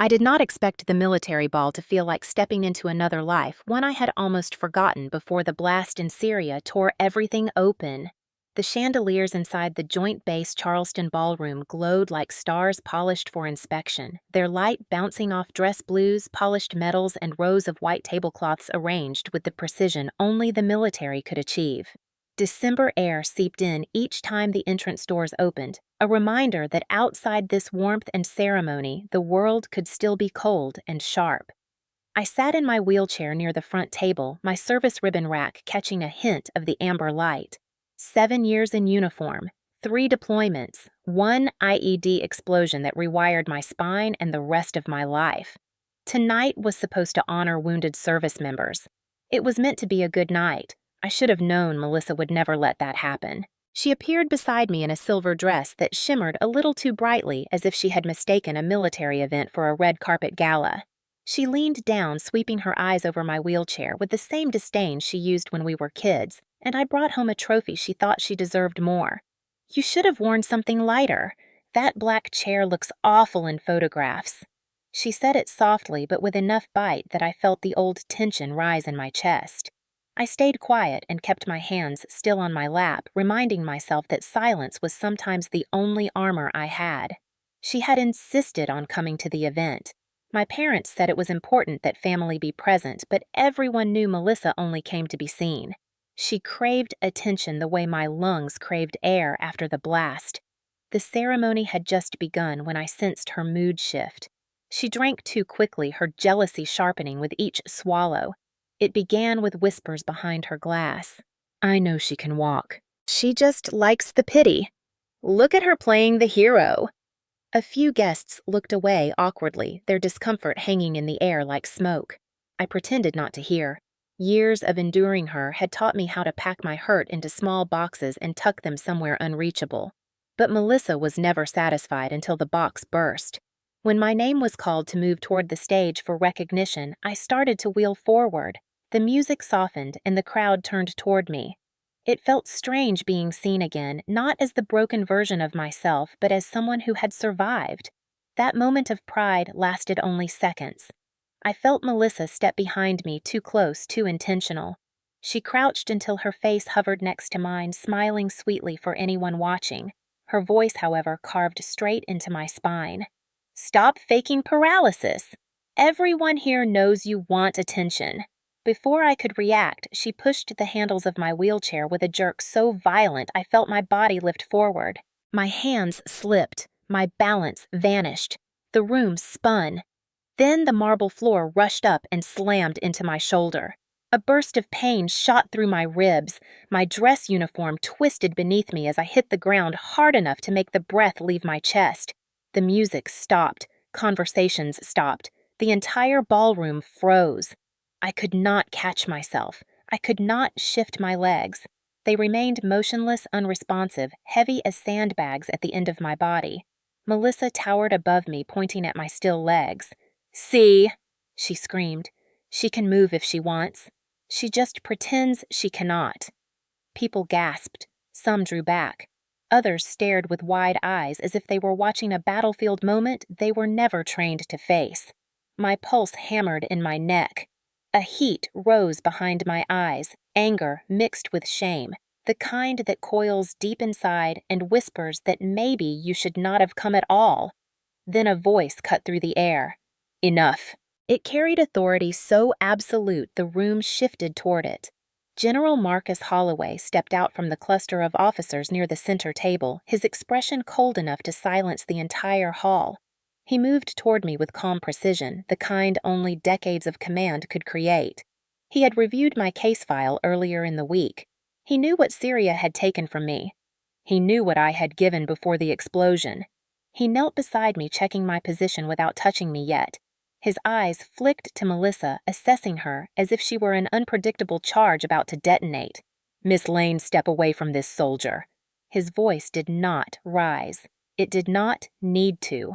I did not expect the military ball to feel like stepping into another life, one I had almost forgotten before the blast in Syria tore everything open. The chandeliers inside the Joint Base Charleston ballroom glowed like stars polished for inspection, their light bouncing off dress blues, polished metals, and rows of white tablecloths arranged with the precision only the military could achieve. December air seeped in each time the entrance doors opened, a reminder that outside this warmth and ceremony, the world could still be cold and sharp. I sat in my wheelchair near the front table, my service ribbon rack catching a hint of the amber light. 7 years in uniform, 3 deployments, 1 IED explosion that rewired my spine and the rest of my life. Tonight was supposed to honor wounded service members. It was meant to be a good night. I should have known Melissa would never let that happen. She appeared beside me in a silver dress that shimmered a little too brightly as if she had mistaken a military event for a red carpet gala. She leaned down, sweeping her eyes over my wheelchair with the same disdain she used when we were kids, and I brought home a trophy she thought she deserved more. "You should have worn something lighter. That black chair looks awful in photographs." She said it softly but with enough bite that I felt the old tension rise in my chest. I stayed quiet and kept my hands still on my lap, reminding myself that silence was sometimes the only armor I had. She had insisted on coming to the event. My parents said it was important that family be present, but everyone knew Melissa only came to be seen. She craved attention the way my lungs craved air after the blast. The ceremony had just begun when I sensed her mood shift. She drank too quickly, her jealousy sharpening with each swallow. It began with whispers behind her glass. "I know she can walk. She just likes the pity. Look at her playing the hero." A few guests looked away awkwardly, their discomfort hanging in the air like smoke. I pretended not to hear. Years of enduring her had taught me how to pack my hurt into small boxes and tuck them somewhere unreachable. But Melissa was never satisfied until the box burst. When my name was called to move toward the stage for recognition, I started to wheel forward. The music softened and the crowd turned toward me. It felt strange being seen again, not as the broken version of myself, but as someone who had survived. That moment of pride lasted only seconds. I felt Melissa step behind me, too close, too intentional. She crouched until her face hovered next to mine, smiling sweetly for anyone watching. Her voice, however, carved straight into my spine. "Stop faking paralysis. Everyone here knows you want attention." Before I could react, she pushed the handles of my wheelchair with a jerk so violent I felt my body lift forward. My hands slipped, my balance vanished. The room spun. Then the marble floor rushed up and slammed into my shoulder. A burst of pain shot through my ribs. My dress uniform twisted beneath me as I hit the ground hard enough to make the breath leave my chest. The music stopped. Conversations stopped. The entire ballroom froze. I could not catch myself. I could not shift my legs. They remained motionless, unresponsive, heavy as sandbags at the end of my body. Melissa towered above me, pointing at my still legs. "See," she screamed. "She can move if she wants. She just pretends she cannot." People gasped. Some drew back. Others stared with wide eyes as if they were watching a battlefield moment they were never trained to face. My pulse hammered in my neck. A heat rose behind my eyes, anger mixed with shame, the kind that coils deep inside and whispers that maybe you should not have come at all. Then a voice cut through the air. "Enough." It carried authority so absolute the room shifted toward it. General Marcus Holloway stepped out from the cluster of officers near the center table, his expression cold enough to silence the entire hall. He moved toward me with calm precision, the kind only decades of command could create. He had reviewed my case file earlier in the week. He knew what Syria had taken from me. He knew what I had given before the explosion. He knelt beside me, checking my position without touching me yet. His eyes flicked to Melissa, assessing her as if she were an unpredictable charge about to detonate. "Miss Lane, step away from this soldier." His voice did not rise. It did not need to.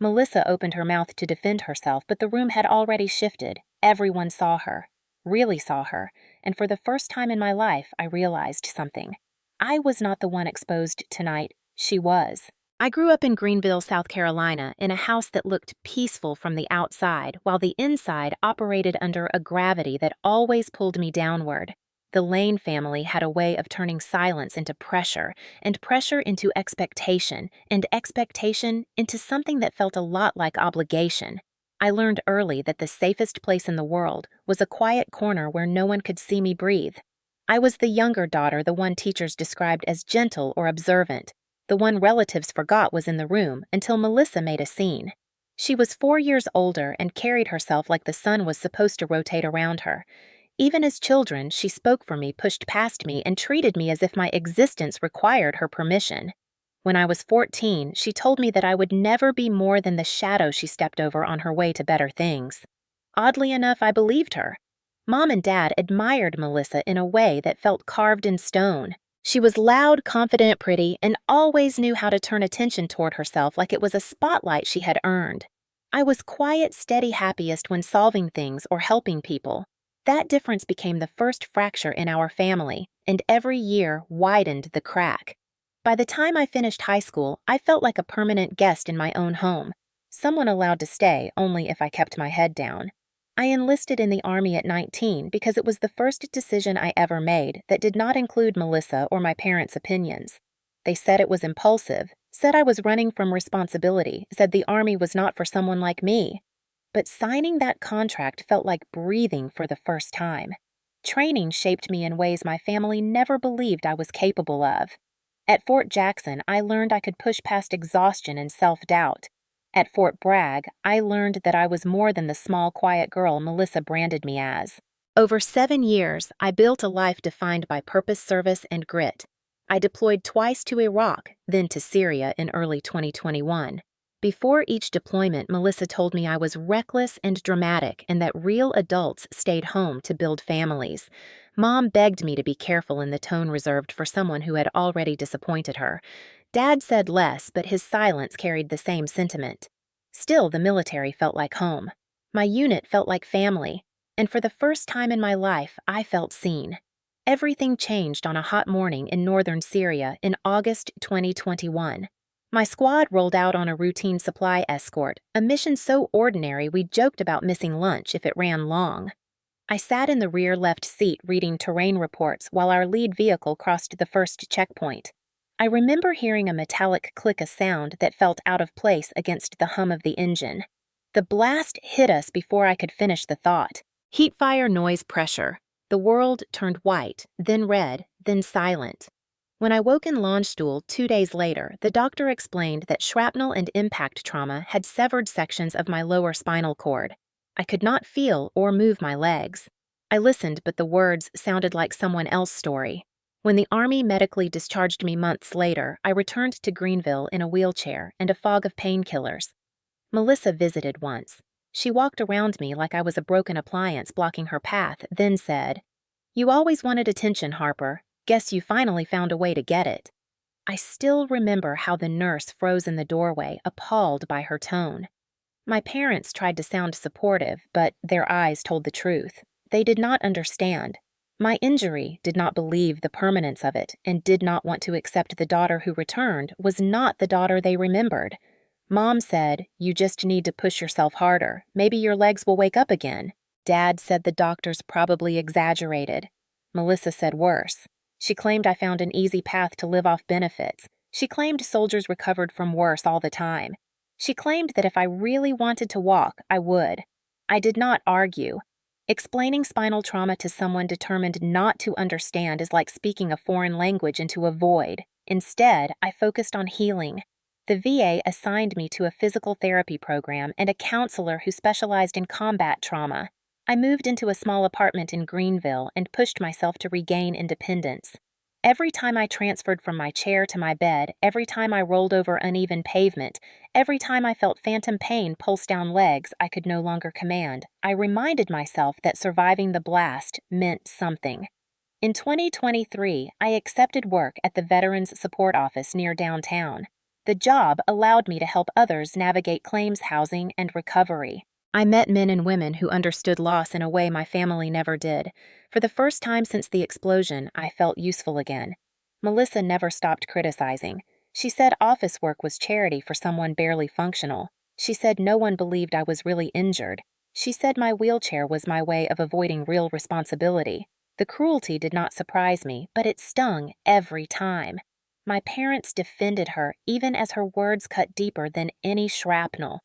Melissa opened her mouth to defend herself, but the room had already shifted. Everyone saw her, really saw her, and for the first time in my life, I realized something. I was not the one exposed tonight. She was. I grew up in Greenville, South Carolina, in a house that looked peaceful from the outside, while the inside operated under a gravity that always pulled me downward. The Lane family had a way of turning silence into pressure, and pressure into expectation, and expectation into something that felt a lot like obligation. I learned early that the safest place in the world was a quiet corner where no one could see me breathe. I was the younger daughter, the one teachers described as gentle or observant. The one relatives forgot was in the room until Melissa made a scene. She was 4 years older and carried herself like the sun was supposed to rotate around her. Even as children, she spoke for me, pushed past me, and treated me as if my existence required her permission. When I was 14, she told me that I would never be more than the shadow she stepped over on her way to better things. Oddly enough, I believed her. Mom and Dad admired Melissa in a way that felt carved in stone. She was loud, confident, pretty, and always knew how to turn attention toward herself like it was a spotlight she had earned. I was quiet, steady, happiest when solving things or helping people. That difference became the first fracture in our family, and every year widened the crack. By the time I finished high school, I felt like a permanent guest in my own home, someone allowed to stay only if I kept my head down. I enlisted in the Army at 19 because it was the first decision I ever made that did not include Melissa or my parents' opinions. They said it was impulsive, said I was running from responsibility, said the Army was not for someone like me. But signing that contract felt like breathing for the first time. Training shaped me in ways my family never believed I was capable of. At Fort Jackson, I learned I could push past exhaustion and self-doubt. At Fort Bragg, I learned that I was more than the small, quiet girl Melissa branded me as. Over 7 years, I built a life defined by purpose, service, and grit. I deployed twice to Iraq, then to Syria in early 2021. Before each deployment, Melissa told me I was reckless and dramatic and that real adults stayed home to build families. Mom begged me to be careful in the tone reserved for someone who had already disappointed her. Dad said less, but his silence carried the same sentiment. Still, the military felt like home. My unit felt like family, and for the first time in my life, I felt seen. Everything changed on a hot morning in northern Syria in August 2021. My squad rolled out on a routine supply escort, a mission so ordinary we joked about missing lunch if it ran long. I sat in the rear left seat reading terrain reports while our lead vehicle crossed the first checkpoint. I remember hearing a metallic click, a sound that felt out of place against the hum of the engine. The blast hit us before I could finish the thought. Heat, fire, noise, pressure. The world turned white, then red, then silent. When I woke in Landstuhl 2 days later, the doctor explained that shrapnel and impact trauma had severed sections of my lower spinal cord. I could not feel or move my legs. I listened, but the words sounded like someone else's story. When the Army medically discharged me months later, I returned to Greenville in a wheelchair and a fog of painkillers. Melissa visited once. She walked around me like I was a broken appliance blocking her path, then said, "You always wanted attention, Harper. Guess you finally found a way to get it." I still remember how the nurse froze in the doorway, appalled by her tone. My parents tried to sound supportive, but their eyes told the truth. They did not understand. My injury did not believe the permanence of it and did not want to accept the daughter who returned was not the daughter they remembered. Mom said, "You just need to push yourself harder. Maybe your legs will wake up again." Dad said the doctors probably exaggerated. Melissa said worse. She claimed I found an easy path to live off benefits. She claimed soldiers recovered from worse all the time. She claimed that if I really wanted to walk, I would. I did not argue. Explaining spinal trauma to someone determined not to understand is like speaking a foreign language into a void. Instead, I focused on healing. The VA assigned me to a physical therapy program and a counselor who specialized in combat trauma. I moved into a small apartment in Greenville and pushed myself to regain independence. Every time I transferred from my chair to my bed, every time I rolled over uneven pavement, every time I felt phantom pain pulse down legs I could no longer command, I reminded myself that surviving the blast meant something. In 2023, I accepted work at the Veterans Support Office near downtown. The job allowed me to help others navigate claims housing and recovery. I met men and women who understood loss in a way my family never did. For the first time since the explosion, I felt useful again. Melissa never stopped criticizing. She said office work was charity for someone barely functional. She said no one believed I was really injured. She said my wheelchair was my way of avoiding real responsibility. The cruelty did not surprise me, but it stung every time. My parents defended her even as her words cut deeper than any shrapnel.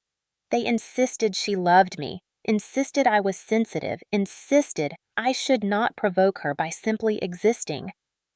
They insisted she loved me, insisted I was sensitive, insisted I should not provoke her by simply existing.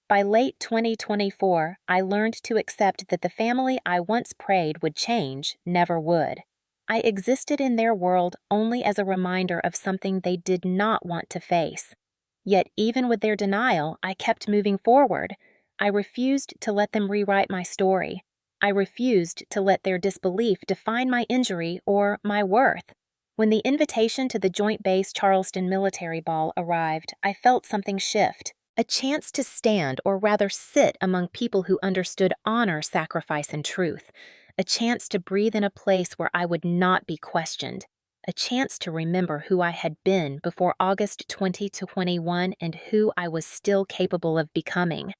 By late 2024, I learned to accept that the family I once prayed would change never would. I existed in their world only as a reminder of something they did not want to face. Yet even with their denial, I kept moving forward. I refused to let them rewrite my story. I refused to let their disbelief define my injury or my worth. When the invitation to the Joint Base Charleston military ball arrived, I felt something shift. A chance to stand, or rather sit, among people who understood honor, sacrifice, and truth. A chance to breathe in a place where I would not be questioned. A chance to remember who I had been before August 2021 and who I was still capable of becoming.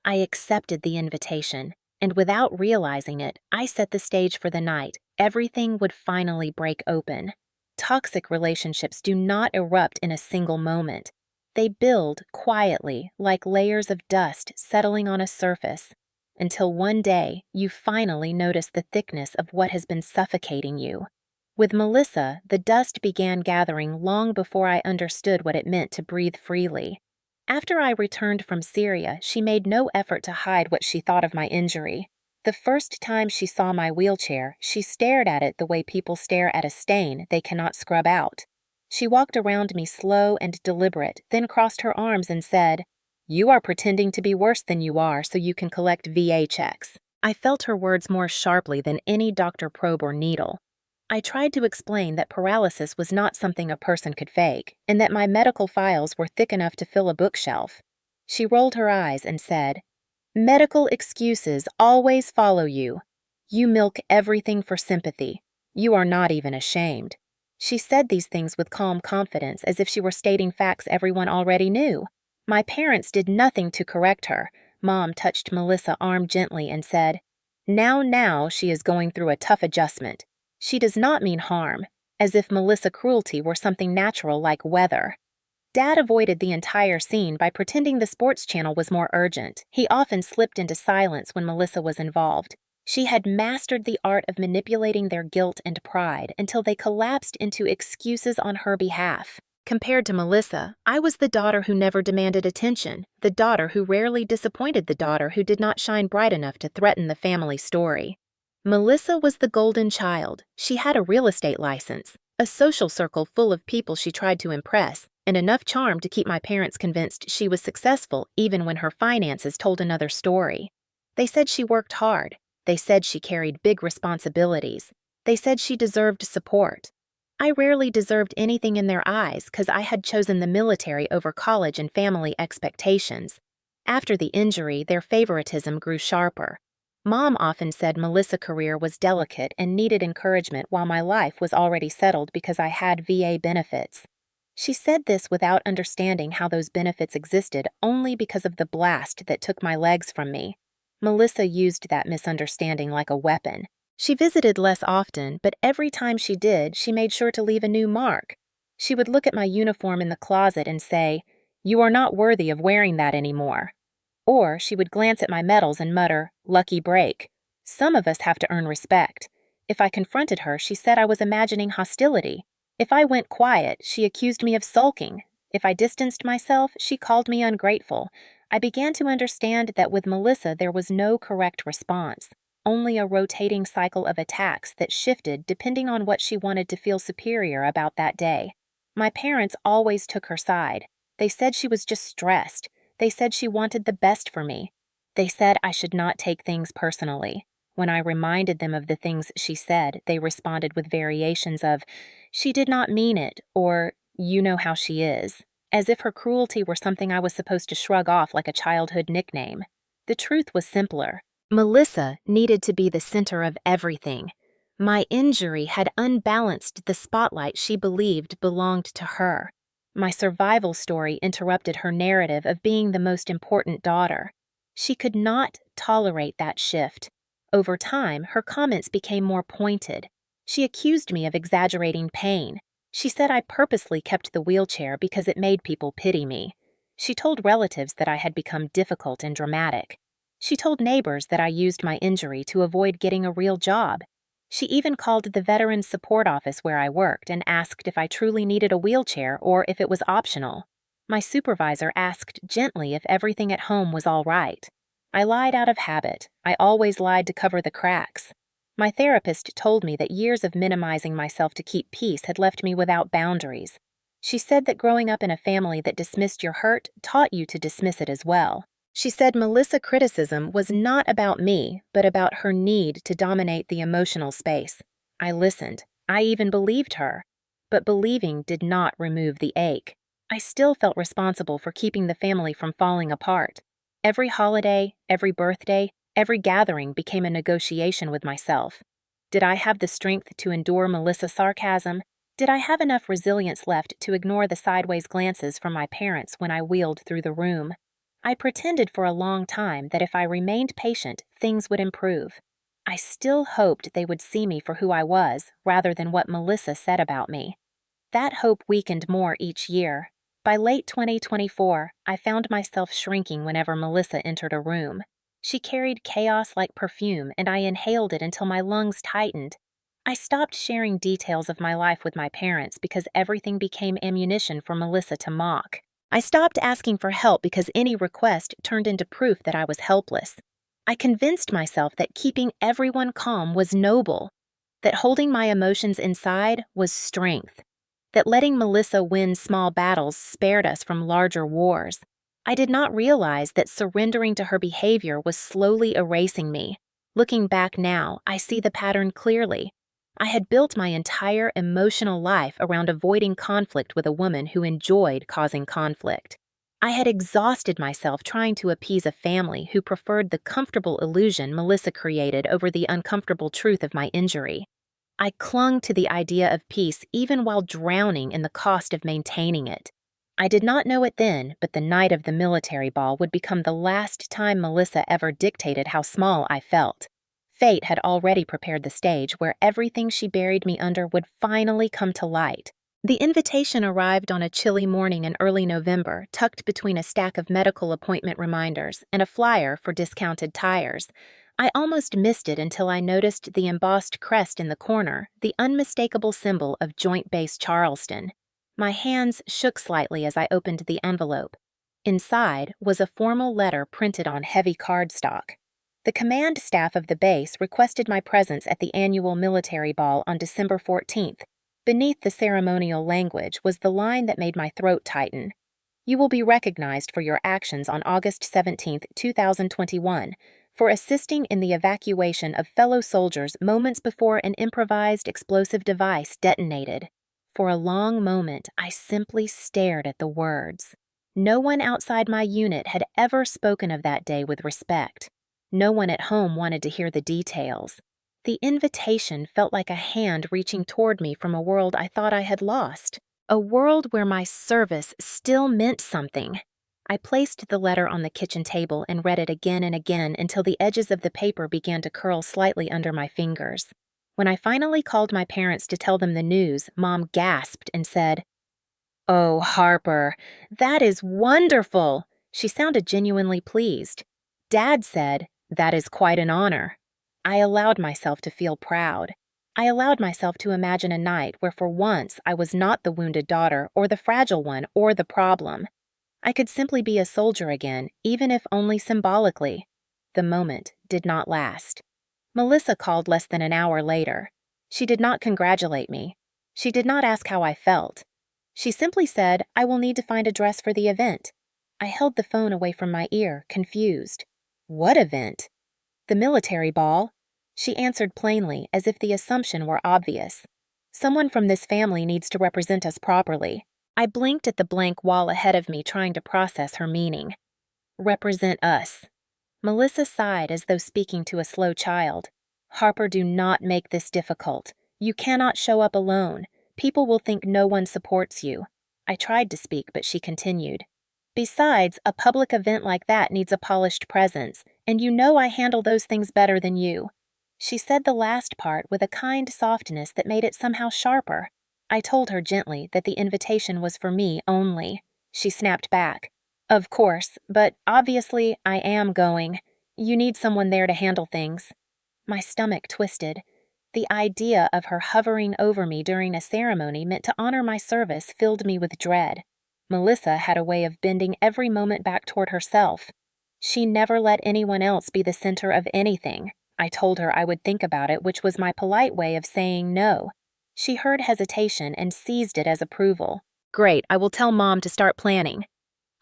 I accepted the invitation, and without realizing it, I set the stage for the night. Everything would finally break open. Toxic relationships do not erupt in a single moment. They build quietly, like layers of dust settling on a surface, until one day you finally notice the thickness of what has been suffocating you. With Melissa, the dust began gathering long before I understood what it meant to breathe freely. After I returned from Syria, she made no effort to hide what she thought of my injury. The first time she saw my wheelchair, she stared at it the way people stare at a stain they cannot scrub out. She walked around me slow and deliberate, then crossed her arms and said, "You are pretending to be worse than you are so you can collect VA checks." I felt her words more sharply than any doctor probe or needle. I tried to explain that paralysis was not something a person could fake, and that my medical files were thick enough to fill a bookshelf. She rolled her eyes and said, "Medical excuses always follow you. You milk everything for sympathy. You are not even ashamed." She said these things with calm confidence, as if she were stating facts everyone already knew. My parents did nothing to correct her. Mom touched Melissa's arm gently and said, Now she is going through a tough adjustment. She does not mean harm," as if Melissa cruelty were something natural like weather. Dad avoided the entire scene by pretending the sports channel was more urgent. He often slipped into silence when Melissa was involved. She had mastered the art of manipulating their guilt and pride until they collapsed into excuses on her behalf. Compared to Melissa, I was the daughter who never demanded attention, the daughter who rarely disappointed the daughter who did not shine bright enough to threaten the family story. Melissa was the golden child. She had a real estate license, a social circle full of people she tried to impress, and enough charm to keep my parents convinced she was successful even when her finances told another story. They said she worked hard. They said she carried big responsibilities. They said she deserved support. I rarely deserved anything in their eyes because I had chosen the military over college and family expectations. After the injury, their favoritism grew sharper. Mom often said Melissa's career was delicate and needed encouragement while my life was already settled because I had VA benefits. She said this without understanding how those benefits existed only because of the blast that took my legs from me. Melissa used that misunderstanding like a weapon. She visited less often, but every time she did, she made sure to leave a new mark. She would look at my uniform in the closet and say, "You are not worthy of wearing that anymore." Or she would glance at my medals and mutter, "Lucky break." Some of us have to earn respect. If I confronted her, she said I was imagining hostility. If I went quiet, she accused me of sulking. If I distanced myself, she called me ungrateful. I began to understand that with Melissa there was no correct response, only a rotating cycle of attacks that shifted depending on what she wanted to feel superior about that day. My parents always took her side. They said she was just stressed. They said she wanted the best for me. They said I should not take things personally. When I reminded them of the things she said, they responded with variations of, "She did not mean it," or "You know how she is," as if her cruelty were something I was supposed to shrug off like a childhood nickname. The truth was simpler. Melissa needed to be the center of everything. My injury had unbalanced the spotlight she believed belonged to her. My survival story interrupted her narrative of being the most important daughter. She could not tolerate that shift. Over time, her comments became more pointed. She accused me of exaggerating pain. She said I purposely kept the wheelchair because it made people pity me. She told relatives that I had become difficult and dramatic. She told neighbors that I used my injury to avoid getting a real job. She even called the Veterans Support Office where I worked and asked if I truly needed a wheelchair or if it was optional. My supervisor asked gently if everything at home was all right. I lied out of habit. I always lied to cover the cracks. My therapist told me that years of minimizing myself to keep peace had left me without boundaries. She said that growing up in a family that dismissed your hurt taught you to dismiss it as well. She said Melissa criticism was not about me, but about her need to dominate the emotional space. I listened. I even believed her. But believing did not remove the ache. I still felt responsible for keeping the family from falling apart. Every holiday, every birthday, every gathering became a negotiation with myself. Did I have the strength to endure Melissa's sarcasm? Did I have enough resilience left to ignore the sideways glances from my parents when I wheeled through the room? I pretended for a long time that if I remained patient, things would improve. I still hoped they would see me for who I was, rather than what Melissa said about me. That hope weakened more each year. By late 2024, I found myself shrinking whenever Melissa entered a room. She carried chaos like perfume, and I inhaled it until my lungs tightened. I stopped sharing details of my life with my parents because everything became ammunition for Melissa to mock. I stopped asking for help because any request turned into proof that I was helpless. I convinced myself that keeping everyone calm was noble, that holding my emotions inside was strength, that letting Melissa win small battles spared us from larger wars. I did not realize that surrendering to her behavior was slowly erasing me. Looking back now, I see the pattern clearly. I had built my entire emotional life around avoiding conflict with a woman who enjoyed causing conflict. I had exhausted myself trying to appease a family who preferred the comfortable illusion Melissa created over the uncomfortable truth of my injury. I clung to the idea of peace even while drowning in the cost of maintaining it. I did not know it then, but the night of the military ball would become the last time Melissa ever dictated how small I felt. Fate had already prepared the stage where everything she buried me under would finally come to light. The invitation arrived on a chilly morning in early November, tucked between a stack of medical appointment reminders and a flyer for discounted tires. I almost missed it until I noticed the embossed crest in the corner, the unmistakable symbol of Joint Base Charleston. My hands shook slightly as I opened the envelope. Inside was a formal letter printed on heavy cardstock. The command staff of the base requested my presence at the annual military ball on December 14th. Beneath the ceremonial language was the line that made my throat tighten. You will be recognized for your actions on August 17, 2021, for assisting in the evacuation of fellow soldiers moments before an improvised explosive device detonated. For a long moment, I simply stared at the words. No one outside my unit had ever spoken of that day with respect. No one at home wanted to hear the details. The invitation felt like a hand reaching toward me from a world I thought I had lost, a world where my service still meant something. I placed the letter on the kitchen table and read it again and again until the edges of the paper began to curl slightly under my fingers. When I finally called my parents to tell them the news, Mom gasped and said, "Oh, Harper, that is wonderful!" She sounded genuinely pleased. Dad said, "That is quite an honor." I allowed myself to feel proud. I allowed myself to imagine a night where for once I was not the wounded daughter or the fragile one or the problem. I could simply be a soldier again, even if only symbolically. The moment did not last. Melissa called less than an hour later. She did not congratulate me. She did not ask how I felt. She simply said, "I will need to find a dress for the event." I held the phone away from my ear, confused. What event? The military ball. She answered plainly, as if the assumption were obvious. Someone from this family needs to represent us properly. I blinked at the blank wall ahead of me, trying to process her meaning. Represent us. Melissa sighed as though speaking to a slow child. Harper, do not make this difficult. You cannot show up alone. People will think no one supports you. I tried to speak, but she continued. Besides, a public event like that needs a polished presence, and you know I handle those things better than you. She said the last part with a kind softness that made it somehow sharper. I told her gently that the invitation was for me only. She snapped back. Of course, but obviously I am going. You need someone there to handle things. My stomach twisted. The idea of her hovering over me during a ceremony meant to honor my service filled me with dread. Melissa had a way of bending every moment back toward herself. She never let anyone else be the center of anything. I told her I would think about it, which was my polite way of saying no. She heard hesitation and seized it as approval. Great, I will tell Mom to start planning.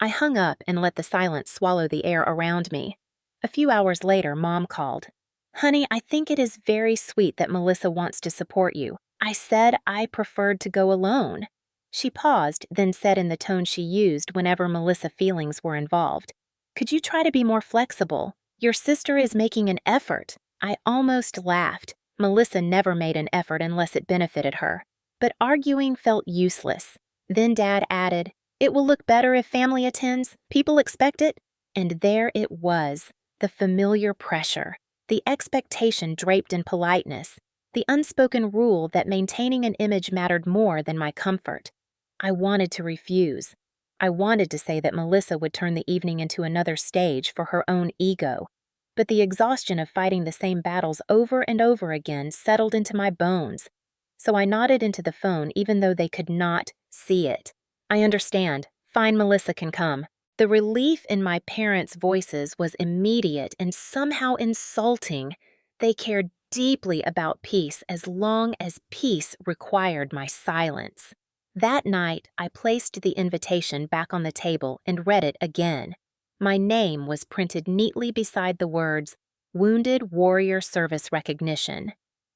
I hung up and let the silence swallow the air around me. A few hours later, Mom called. Honey, I think it is very sweet that Melissa wants to support you. I said I preferred to go alone. She paused, then said in the tone she used whenever Melissa feelings were involved. Could you try to be more flexible? Your sister is making an effort. I almost laughed. Melissa never made an effort unless it benefited her. But arguing felt useless. Then Dad added, It will look better if family attends. People expect it. And there it was, the familiar pressure, the expectation draped in politeness, the unspoken rule that maintaining an image mattered more than my comfort. I wanted to refuse. I wanted to say that Melissa would turn the evening into another stage for her own ego. But the exhaustion of fighting the same battles over and over again settled into my bones. So I nodded into the phone even though they could not see it. I understand. Fine, Melissa can come. The relief in my parents' voices was immediate and somehow insulting. They cared deeply about peace as long as peace required my silence. That night, I placed the invitation back on the table and read it again. My name was printed neatly beside the words, Wounded Warrior Service Recognition.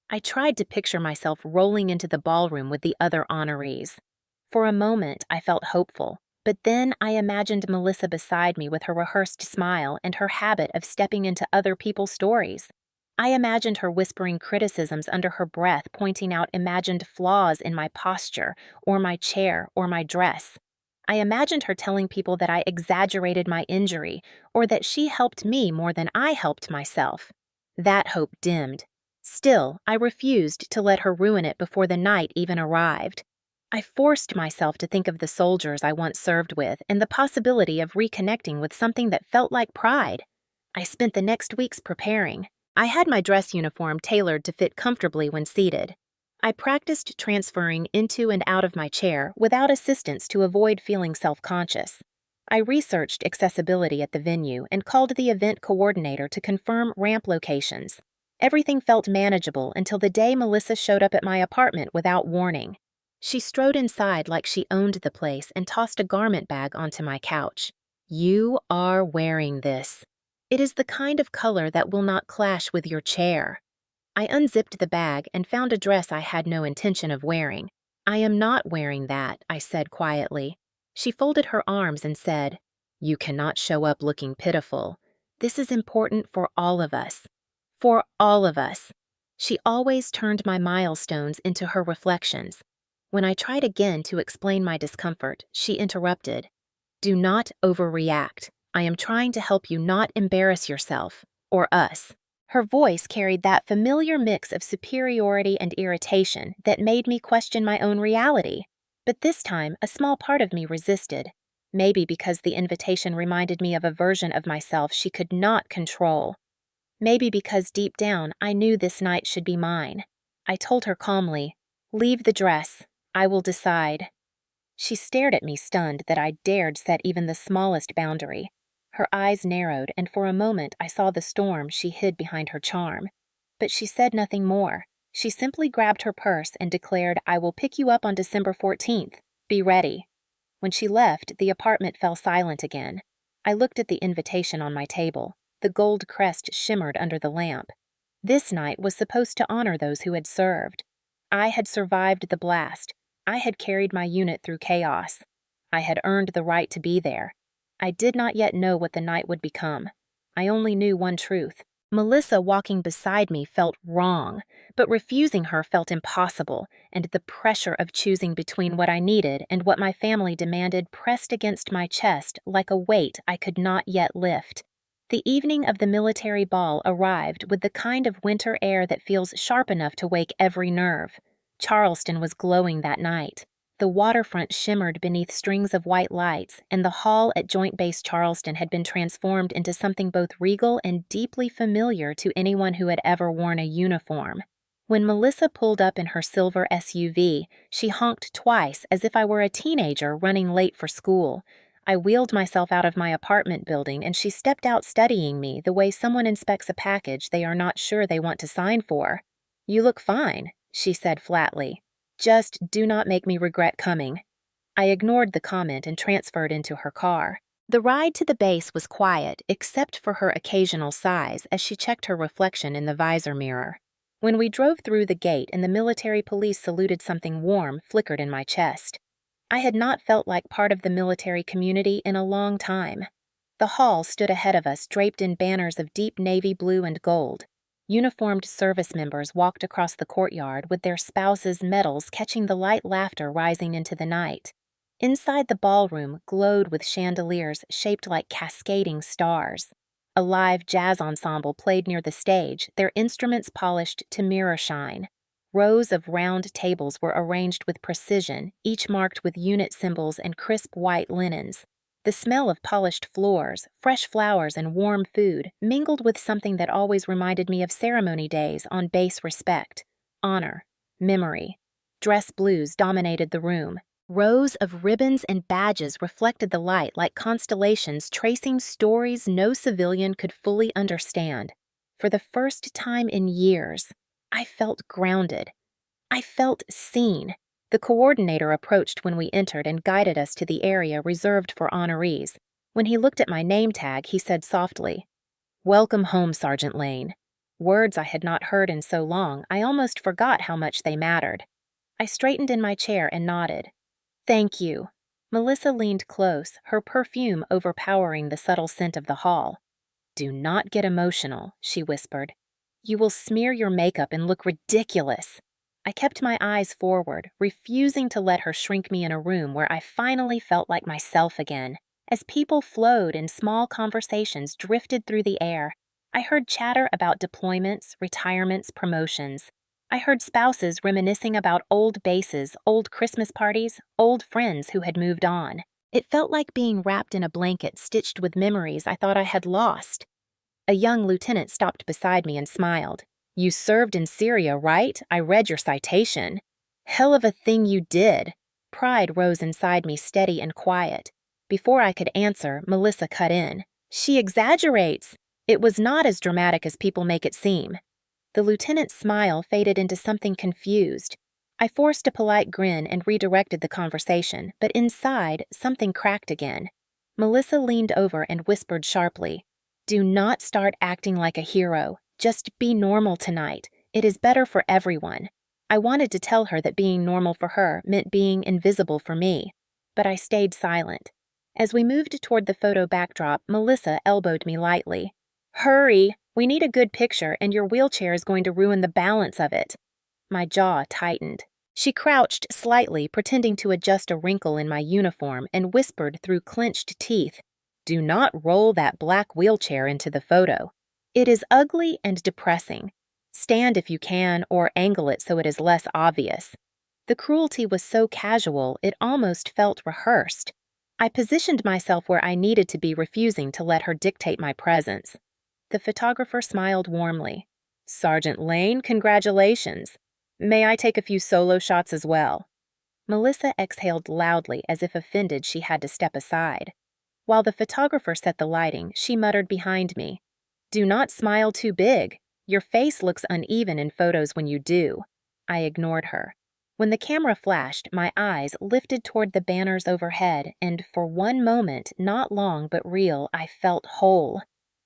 I tried to picture myself rolling into the ballroom with the other honorees. For a moment, I felt hopeful, but then I imagined Melissa beside me with her rehearsed smile and her habit of stepping into other people's stories. I imagined her whispering criticisms under her breath, pointing out imagined flaws in my posture, or my chair, or my dress. I imagined her telling people that I exaggerated my injury, or that she helped me more than I helped myself. That hope dimmed. Still, I refused to let her ruin it before the night even arrived. I forced myself to think of the soldiers I once served with and the possibility of reconnecting with something that felt like pride. I spent the next weeks preparing. I had my dress uniform tailored to fit comfortably when seated. I practiced transferring into and out of my chair without assistance to avoid feeling self-conscious. I researched accessibility at the venue and called the event coordinator to confirm ramp locations. Everything felt manageable until the day Melissa showed up at my apartment without warning. She strode inside like she owned the place and tossed a garment bag onto my couch. You are wearing this. It is the kind of color that will not clash with your chair. I unzipped the bag and found a dress I had no intention of wearing. I am not wearing that, I said quietly. She folded her arms and said, You cannot show up looking pitiful. This is important for all of us. For all of us. She always turned my milestones into her reflections. When I tried again to explain my discomfort, she interrupted. Do not overreact. I am trying to help you not embarrass yourself, or us. Her voice carried that familiar mix of superiority and irritation that made me question my own reality. But this time, a small part of me resisted. Maybe because the invitation reminded me of a version of myself she could not control. Maybe because deep down I knew this night should be mine. I told her calmly, Leave the dress. I will decide. She stared at me stunned that I dared set even the smallest boundary. Her eyes narrowed, and for a moment I saw the storm she hid behind her charm. But she said nothing more. She simply grabbed her purse and declared, I will pick you up on December 14th. Be ready. When she left, the apartment fell silent again. I looked at the invitation on my table. The gold crest shimmered under the lamp. This night was supposed to honor those who had served. I had survived the blast. I had carried my unit through chaos. I had earned the right to be there. I did not yet know what the night would become. I only knew one truth. Melissa walking beside me felt wrong, but refusing her felt impossible, and the pressure of choosing between what I needed and what my family demanded pressed against my chest like a weight I could not yet lift. The evening of the military ball arrived with the kind of winter air that feels sharp enough to wake every nerve. Charleston was glowing that night. The waterfront shimmered beneath strings of white lights, and the hall at Joint Base Charleston had been transformed into something both regal and deeply familiar to anyone who had ever worn a uniform. When Melissa pulled up in her silver SUV, she honked twice as if I were a teenager running late for school. I wheeled myself out of my apartment building and she stepped out studying me the way someone inspects a package they are not sure they want to sign for. "You look fine," she said flatly. "Just do not make me regret coming." I ignored the comment and transferred into her car. The ride to the base was quiet, except for her occasional sighs as she checked her reflection in the visor mirror. When we drove through the gate and the military police saluted, something warm flickered in my chest. I had not felt like part of the military community in a long time. The hall stood ahead of us, draped in banners of deep navy blue and gold. Uniformed service members walked across the courtyard with their spouses' medals catching the light laughter rising into the night. Inside the ballroom glowed with chandeliers shaped like cascading stars. A live jazz ensemble played near the stage, their instruments polished to mirror shine. Rows of round tables were arranged with precision, each marked with unit symbols and crisp white linens. The smell of polished floors, fresh flowers, and warm food mingled with something that always reminded me of ceremony days on base: respect, honor, memory. Dress blues dominated the room. Rows of ribbons and badges reflected the light like constellations tracing stories no civilian could fully understand. For the first time in years, I felt grounded. I felt seen. The coordinator approached when we entered and guided us to the area reserved for honorees. When he looked at my name tag, he said softly, "Welcome home, Sergeant Lane." Words I had not heard in so long, I almost forgot how much they mattered. I straightened in my chair and nodded. "Thank you." Melissa leaned close, her perfume overpowering the subtle scent of the hall. "Do not get emotional," she whispered. "You will smear your makeup and look ridiculous." I kept my eyes forward, refusing to let her shrink me in a room where I finally felt like myself again. As people flowed and small conversations drifted through the air, I heard chatter about deployments, retirements, promotions. I heard spouses reminiscing about old bases, old Christmas parties, old friends who had moved on. It felt like being wrapped in a blanket stitched with memories I thought I had lost. A young lieutenant stopped beside me and smiled. "You served in Syria, right? I read your citation." "Hell of a thing you did." Pride rose inside me, steady and quiet. Before I could answer, Melissa cut in. "She exaggerates. It was not as dramatic as people make it seem." The lieutenant's smile faded into something confused. I forced a polite grin and redirected the conversation, but inside, something cracked again. Melissa leaned over and whispered sharply, "Do not start acting like a hero. Just be normal tonight. It is better for everyone." I wanted to tell her that being normal for her meant being invisible for me, but I stayed silent. As we moved toward the photo backdrop, Melissa elbowed me lightly. "Hurry! We need a good picture, and your wheelchair is going to ruin the balance of it." My jaw tightened. She crouched slightly, pretending to adjust a wrinkle in my uniform, and whispered through clenched teeth, "Do not roll that black wheelchair into the photo. It is ugly and depressing. Stand if you can, or angle it so it is less obvious." The cruelty was so casual, it almost felt rehearsed. I positioned myself where I needed to be, refusing to let her dictate my presence. The photographer smiled warmly. "Sergeant Lane, congratulations. May I take a few solo shots as well?" Melissa exhaled loudly as if offended she had to step aside. While the photographer set the lighting, she muttered behind me, "Do not smile too big. Your face looks uneven in photos when you do." I ignored her. When the camera flashed, my eyes lifted toward the banners overhead, and for one moment, not long but real, I felt whole.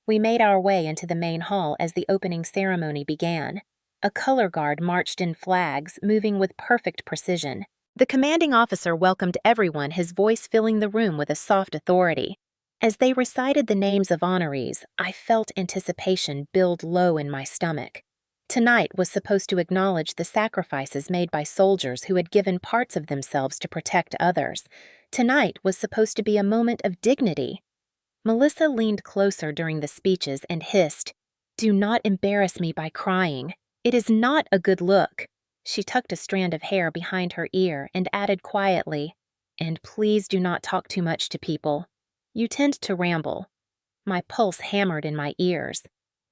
We made our way into the main hall as the opening ceremony began. A color guard marched in flags, moving with perfect precision. The commanding officer welcomed everyone, his voice filling the room with a soft authority. As they recited the names of honorees, I felt anticipation build low in my stomach. Tonight was supposed to acknowledge the sacrifices made by soldiers who had given parts of themselves to protect others. Tonight was supposed to be a moment of dignity. Melissa leaned closer during the speeches and hissed, "Do not embarrass me by crying. It is not a good look." She tucked a strand of hair behind her ear and added quietly, "And please do not talk too much to people. You tend to ramble." My pulse hammered in my ears.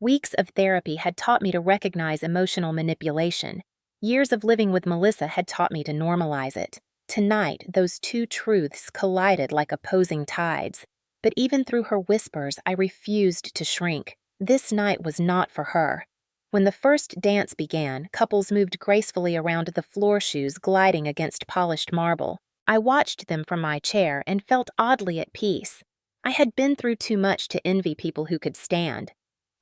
Weeks of therapy had taught me to recognize emotional manipulation. Years of living with Melissa had taught me to normalize it. Tonight, those two truths collided like opposing tides. But even through her whispers, I refused to shrink. This night was not for her. When the first dance began, couples moved gracefully around the floor shoes gliding against polished marble. I watched them from my chair and felt oddly at peace. I had been through too much to envy people who could stand.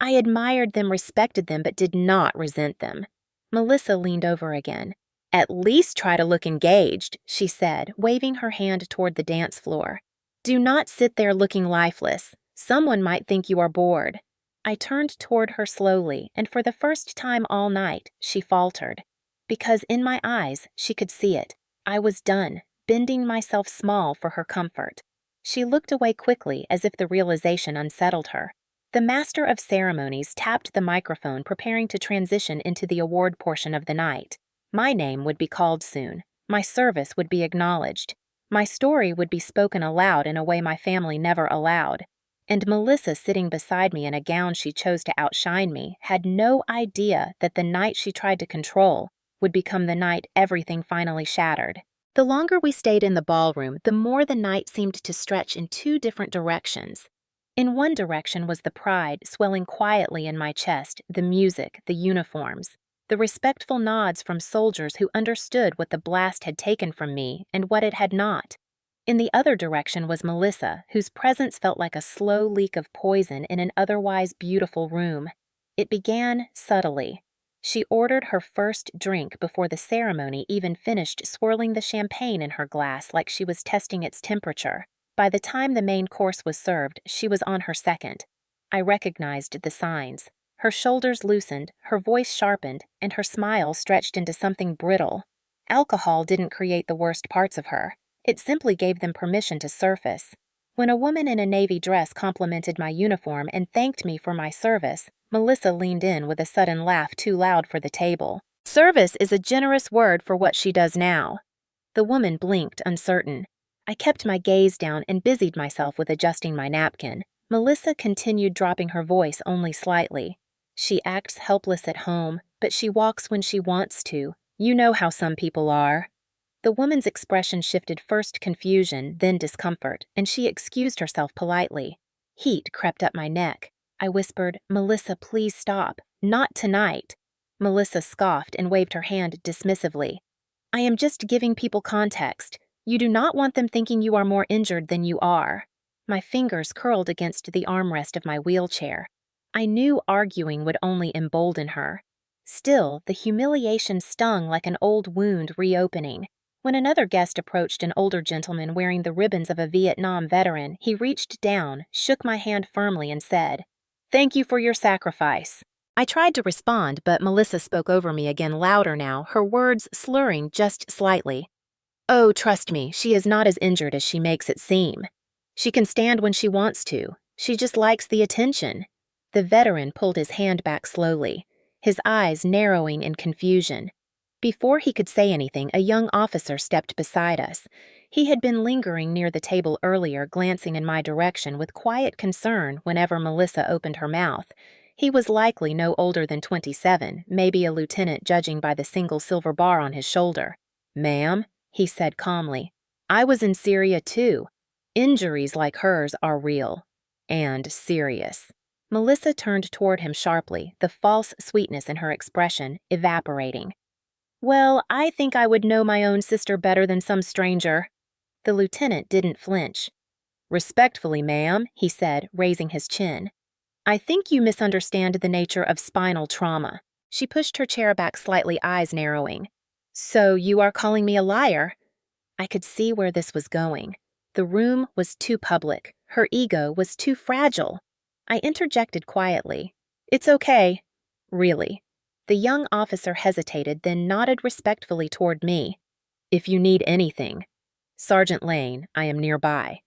I admired them, respected them, but did not resent them. Melissa leaned over again. "At least try to look engaged," she said, waving her hand toward the dance floor. "Do not sit there looking lifeless. Someone might think you are bored." I turned toward her slowly, and for the first time all night, she faltered. Because in my eyes, she could see it. I was done, bending myself small for her comfort. She looked away quickly as if the realization unsettled her. The master of ceremonies tapped the microphone, preparing to transition into the award portion of the night. My name would be called soon. My service would be acknowledged. My story would be spoken aloud in a way my family never allowed. And Melissa, sitting beside me in a gown she chose to outshine me, had no idea that the night she tried to control would become the night everything finally shattered. The longer we stayed in the ballroom, the more the night seemed to stretch in two different directions. In one direction was the pride swelling quietly in my chest, the music, the uniforms, the respectful nods from soldiers who understood what the blast had taken from me and what it had not. In the other direction was Melissa, whose presence felt like a slow leak of poison in an otherwise beautiful room. It began subtly. She ordered her first drink before the ceremony even finished swirling the champagne in her glass like she was testing its temperature. By the time the main course was served, she was on her second. I recognized the signs. Her shoulders loosened, her voice sharpened, and her smile stretched into something brittle. Alcohol didn't create the worst parts of her. It simply gave them permission to surface. When a woman in a navy dress complimented my uniform and thanked me for my service, Melissa leaned in with a sudden laugh too loud for the table. "Service is a generous word for what she does now." The woman blinked, uncertain. I kept my gaze down and busied myself with adjusting my napkin. Melissa continued, dropping her voice only slightly. "She acts helpless at home, but she walks when she wants to. You know how some people are." The woman's expression shifted, first confusion, then discomfort, and she excused herself politely. Heat crept up my neck. I whispered, "Melissa, please stop. Not tonight." Melissa scoffed and waved her hand dismissively. "I am just giving people context. You do not want them thinking you are more injured than you are." My fingers curled against the armrest of my wheelchair. I knew arguing would only embolden her. Still, the humiliation stung like an old wound reopening. When another guest approached, an older gentleman wearing the ribbons of a Vietnam veteran, he reached down, shook my hand firmly, and said, "Thank you for your sacrifice." I tried to respond, but Melissa spoke over me again, louder now, her words slurring just slightly. "Oh, trust me, she is not as injured as she makes it seem. She can stand when she wants to. She just likes the attention." The veteran pulled his hand back slowly, his eyes narrowing in confusion. Before he could say anything, a young officer stepped beside us. He had been lingering near the table earlier, glancing in my direction with quiet concern whenever Melissa opened her mouth. He was likely no older than 27, maybe a lieutenant judging by the single silver bar on his shoulder. "Ma'am," he said calmly, "I was in Syria too. Injuries like hers are real. And serious." Melissa turned toward him sharply, the false sweetness in her expression evaporating. "Well, I think I would know my own sister better than some stranger." The lieutenant didn't flinch. "Respectfully, ma'am," he said, raising his chin, "I think you misunderstand the nature of spinal trauma." She pushed her chair back slightly, eyes narrowing. "So you are calling me a liar?" I could see where this was going. The room was too public. Her ego was too fragile. I interjected quietly. "It's okay. Really." The young officer hesitated, then nodded respectfully toward me. "If you need anything. Sergeant Lane, I am nearby."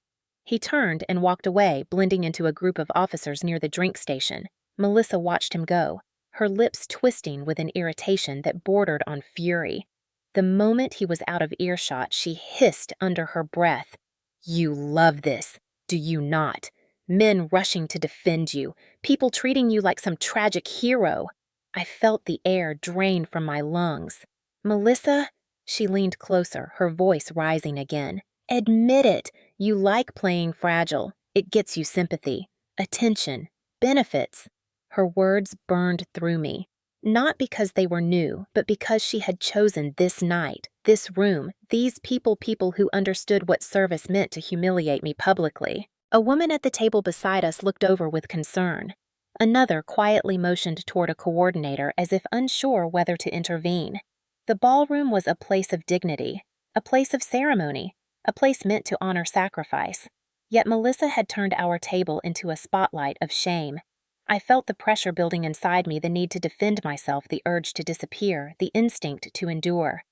He turned and walked away, blending into a group of officers near the drink station. Melissa watched him go, her lips twisting with an irritation that bordered on fury. The moment he was out of earshot, she hissed under her breath, "You love this, do you not? Men rushing to defend you, people treating you like some tragic hero." I felt the air drain from my lungs. "Melissa," she leaned closer, her voice rising again. "Admit it. You like playing fragile. It gets you sympathy, attention, benefits." Her words burned through me. Not because they were new, but because she had chosen this night, this room, these people who understood what service meant to humiliate me publicly. A woman at the table beside us looked over with concern. Another quietly motioned toward a coordinator as if unsure whether to intervene. The ballroom was a place of dignity, a place of ceremony, a place meant to honor sacrifice. Yet Melissa had turned our table into a spotlight of shame. I felt the pressure building inside me, the need to defend myself, the urge to disappear, the instinct to endure.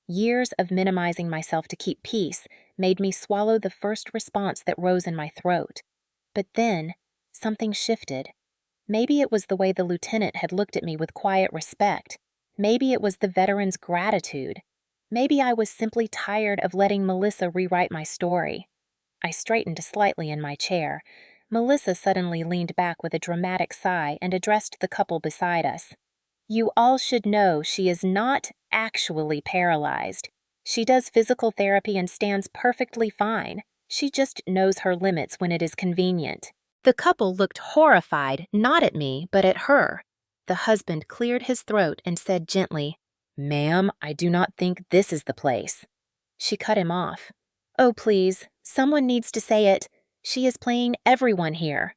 Years of minimizing myself to keep peace made me swallow the first response that rose in my throat. But then, something shifted. Maybe it was the way the lieutenant had looked at me with quiet respect. Maybe it was the veteran's gratitude. Maybe I was simply tired of letting Melissa rewrite my story. I straightened slightly in my chair. Melissa suddenly leaned back with a dramatic sigh and addressed the couple beside us. "You all should know she is not actually paralyzed. She does physical therapy and stands perfectly fine. She just knows her limits when it is convenient." The couple looked horrified, not at me, but at her. The husband cleared his throat and said gently, "Ma'am, I do not think this is the place." She cut him off. "Oh, please, someone needs to say it. She is playing everyone here."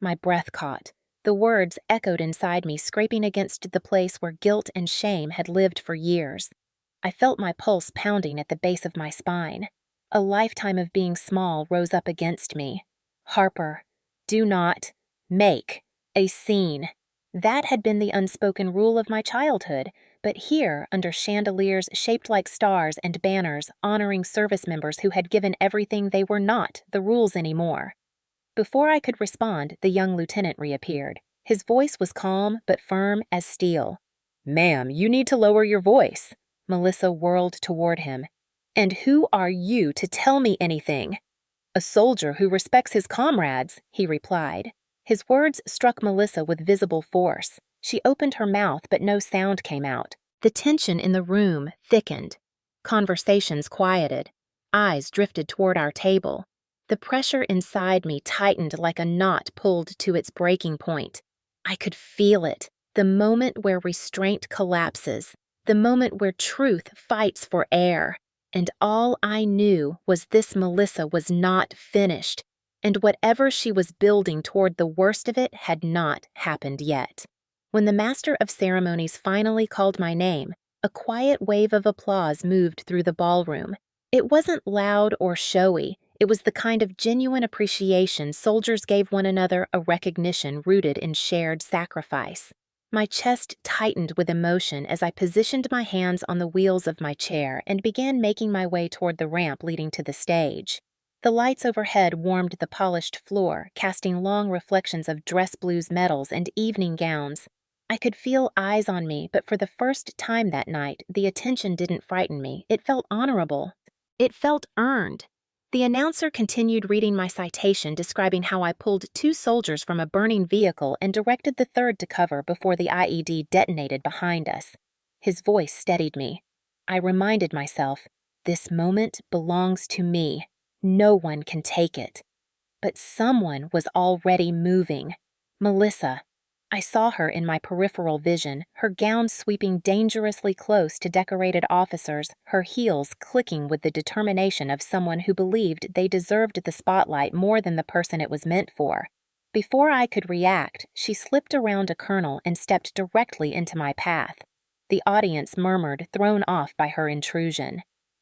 My breath caught. The words echoed inside me, scraping against the place where guilt and shame had lived for years. I felt my pulse pounding at the base of my spine. A lifetime of being small rose up against me. "Harper, do not make a scene." That had been the unspoken rule of my childhood, but here, under chandeliers shaped like stars and banners honoring service members who had given everything, they were not the rules anymore. Before I could respond, the young lieutenant reappeared. His voice was calm but firm as steel. "Ma'am, you need to lower your voice." Melissa whirled toward him. "And who are you to tell me anything?" "A soldier who respects his comrades," he replied. His words struck Melissa with visible force. She opened her mouth, but no sound came out. The tension in the room thickened. Conversations quieted. Eyes drifted toward our table. The pressure inside me tightened like a knot pulled to its breaking point. I could feel it, the moment where restraint collapses, the moment where truth fights for air. And all I knew was this Melissa was not finished, and whatever she was building toward, the worst of it had not happened yet. When the master of ceremonies finally called my name, a quiet wave of applause moved through the ballroom. It wasn't loud or showy. It was the kind of genuine appreciation soldiers gave one another, a recognition rooted in shared sacrifice. My chest tightened with emotion as I positioned my hands on the wheels of my chair and began making my way toward the ramp leading to the stage. The lights overhead warmed the polished floor, casting long reflections of dress blues medals and evening gowns. I could feel eyes on me, but for the first time that night, the attention didn't frighten me. It felt honorable. It felt earned. The announcer continued reading my citation, describing how I pulled 2 soldiers from a burning vehicle and directed the third to cover before the IED detonated behind us. His voice steadied me. I reminded myself, this moment belongs to me. No one can take it. But someone was already moving. Melissa. I saw her in my peripheral vision, her gown sweeping dangerously close to decorated officers, her heels clicking with the determination of someone who believed they deserved the spotlight more than the person it was meant for. Before I could react, she slipped around a colonel and stepped directly into my path. The audience murmured, thrown off by her intrusion.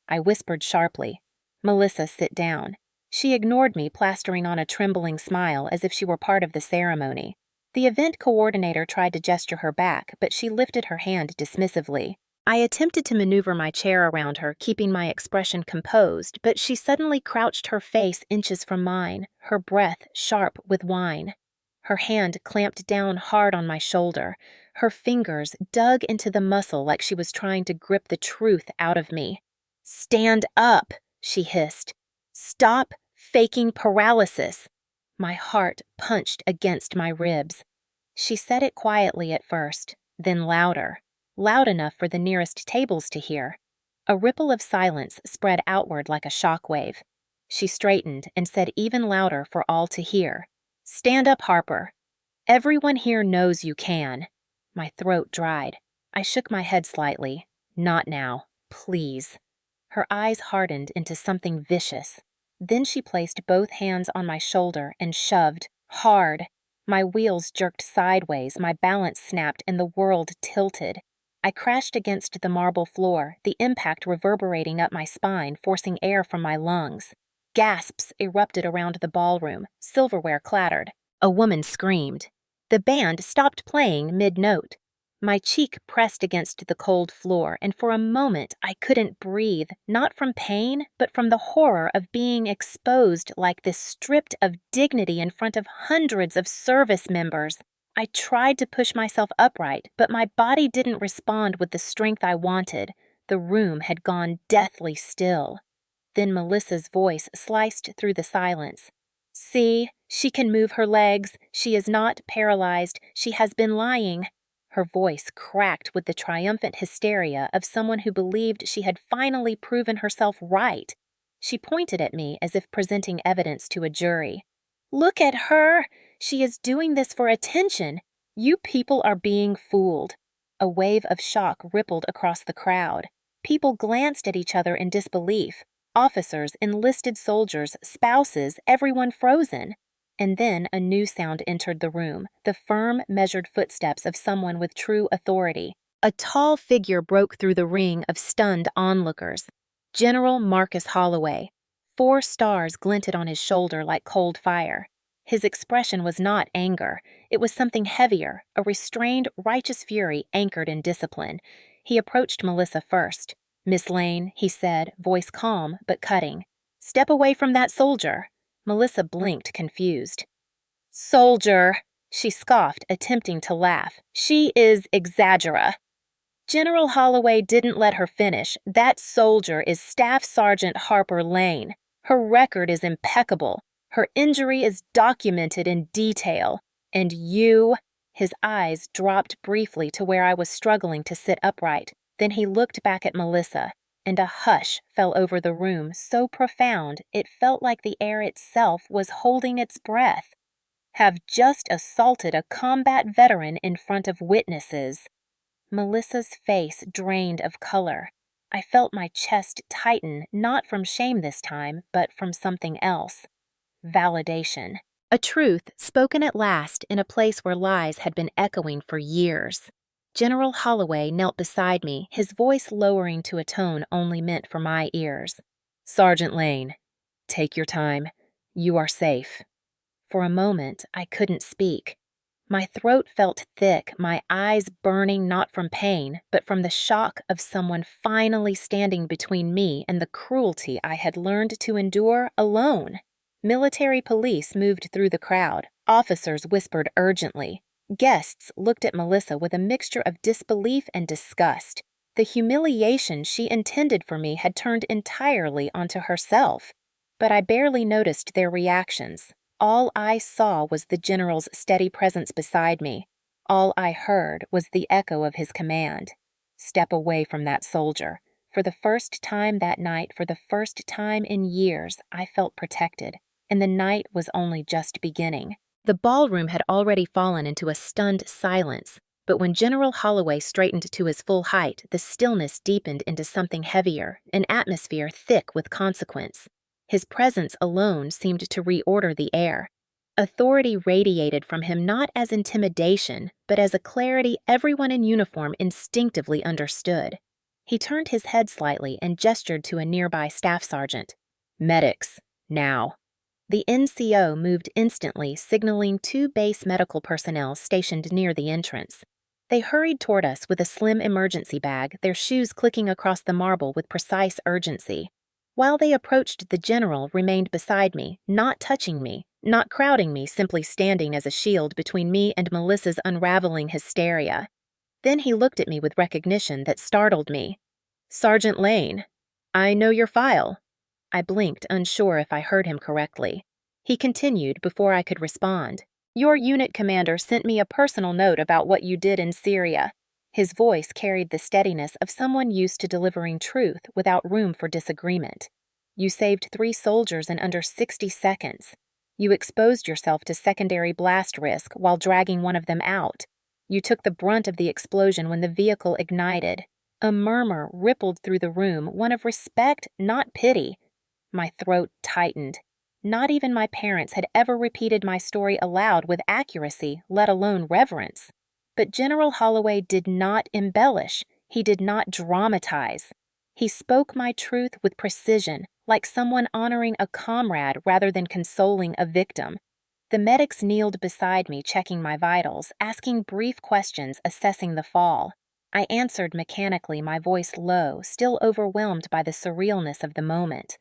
I whispered sharply, "Melissa, sit down." She ignored me, plastering on a trembling smile as if she were part of the ceremony. The event coordinator tried to gesture her back, but she lifted her hand dismissively. I attempted to maneuver my chair around her, keeping my expression composed, but she suddenly crouched her face inches from mine, her breath sharp with wine. Her hand clamped down hard on my shoulder. Her fingers dug into the muscle like she was trying to grip the truth out of me. "Stand up," she hissed. "Stop faking paralysis." My heart punched against my ribs. She said it quietly at first, then louder. Loud enough for the nearest tables to hear. A ripple of silence spread outward like a shockwave. She straightened and said even louder for all to hear, "Stand up, Harper. Everyone here knows you can." My throat dried. I shook my head slightly. "Not now, please." Her eyes hardened into something vicious. Then she placed both hands on my shoulder and shoved, hard. My wheels jerked sideways, my balance snapped, and the world tilted. I crashed against the marble floor, the impact reverberating up my spine, forcing air from my lungs. Gasps erupted around the ballroom. Silverware clattered. A woman screamed. The band stopped playing mid-note. My cheek pressed against the cold floor, and for a moment I couldn't breathe, not from pain, but from the horror of being exposed like this, stripped of dignity in front of hundreds of service members. I tried to push myself upright, but my body didn't respond with the strength I wanted. The room had gone deathly still. Then Melissa's voice sliced through the silence. "See, she can move her legs. She is not paralyzed. She has been lying." Her voice cracked with the triumphant hysteria of someone who believed she had finally proven herself right. She pointed at me as if presenting evidence to a jury. "Look at her! She is doing this for attention. You people are being fooled." A wave of shock rippled across the crowd. People glanced at each other in disbelief. Officers, enlisted soldiers, spouses, everyone frozen. And then a new sound entered the room, the firm, measured footsteps of someone with true authority. A tall figure broke through the ring of stunned onlookers. General Marcus Holloway. 4 stars glinted on his shoulder like cold fire. His expression was not anger. It was something heavier, a restrained, righteous fury anchored in discipline. He approached Melissa first. "Miss Lane," he said, voice calm but cutting. "Step away from that soldier." Melissa blinked, confused. "Soldier," she scoffed, attempting to laugh. "She is exaggera." General Holloway didn't let her finish. "That soldier is Staff Sergeant Harper Lane. Her record is impeccable. Her injury is documented in detail. And you—" His eyes dropped briefly to where I was struggling to sit upright. Then he looked back at Melissa, and a hush fell over the room so profound it felt like the air itself was holding its breath. "Have just assaulted a combat veteran in front of witnesses." Melissa's face drained of color. I felt my chest tighten, not from shame this time, but from something else. Validation. A truth spoken at last in a place where lies had been echoing for years. General Holloway knelt beside me, his voice lowering to a tone only meant for my ears. "Sergeant Lane, take your time. You are safe." For a moment, I couldn't speak. My throat felt thick, my eyes burning not from pain, but from the shock of someone finally standing between me and the cruelty I had learned to endure alone. Military police moved through the crowd. Officers whispered urgently. Guests looked at Melissa with a mixture of disbelief and disgust. The humiliation she intended for me had turned entirely onto herself. But I barely noticed their reactions. All I saw was the general's steady presence beside me. All I heard was the echo of his command. "Step away from that soldier." For the first time that night, for the first time in years, I felt protected, and the night was only just beginning. The ballroom had already fallen into a stunned silence, but when General Holloway straightened to his full height, the stillness deepened into something heavier, an atmosphere thick with consequence. His presence alone seemed to reorder the air. Authority radiated from him not as intimidation, but as a clarity everyone in uniform instinctively understood. He turned his head slightly and gestured to a nearby staff sergeant. "Medics, now." The NCO moved instantly, signaling 2 base medical personnel stationed near the entrance. They hurried toward us with a slim emergency bag, their shoes clicking across the marble with precise urgency. While they approached, the general remained beside me, not touching me, not crowding me, simply standing as a shield between me and Melissa's unraveling hysteria. Then he looked at me with recognition that startled me. "Sergeant Lane, I know your file." I blinked, unsure if I heard him correctly. He continued before I could respond. "Your unit commander sent me a personal note about what you did in Syria." His voice carried the steadiness of someone used to delivering truth without room for disagreement. "You saved 3 soldiers in under 60 seconds. You exposed yourself to secondary blast risk while dragging one of them out. You took the brunt of the explosion when the vehicle ignited." A murmur rippled through the room, one of respect, not pity. My throat tightened. Not even my parents had ever repeated my story aloud with accuracy, let alone reverence. But General Holloway did not embellish. He did not dramatize. He spoke my truth with precision, like someone honoring a comrade rather than consoling a victim. The medics kneeled beside me, checking my vitals, asking brief questions, assessing the fall. I answered mechanically, my voice low, still overwhelmed by the surrealness of the moment.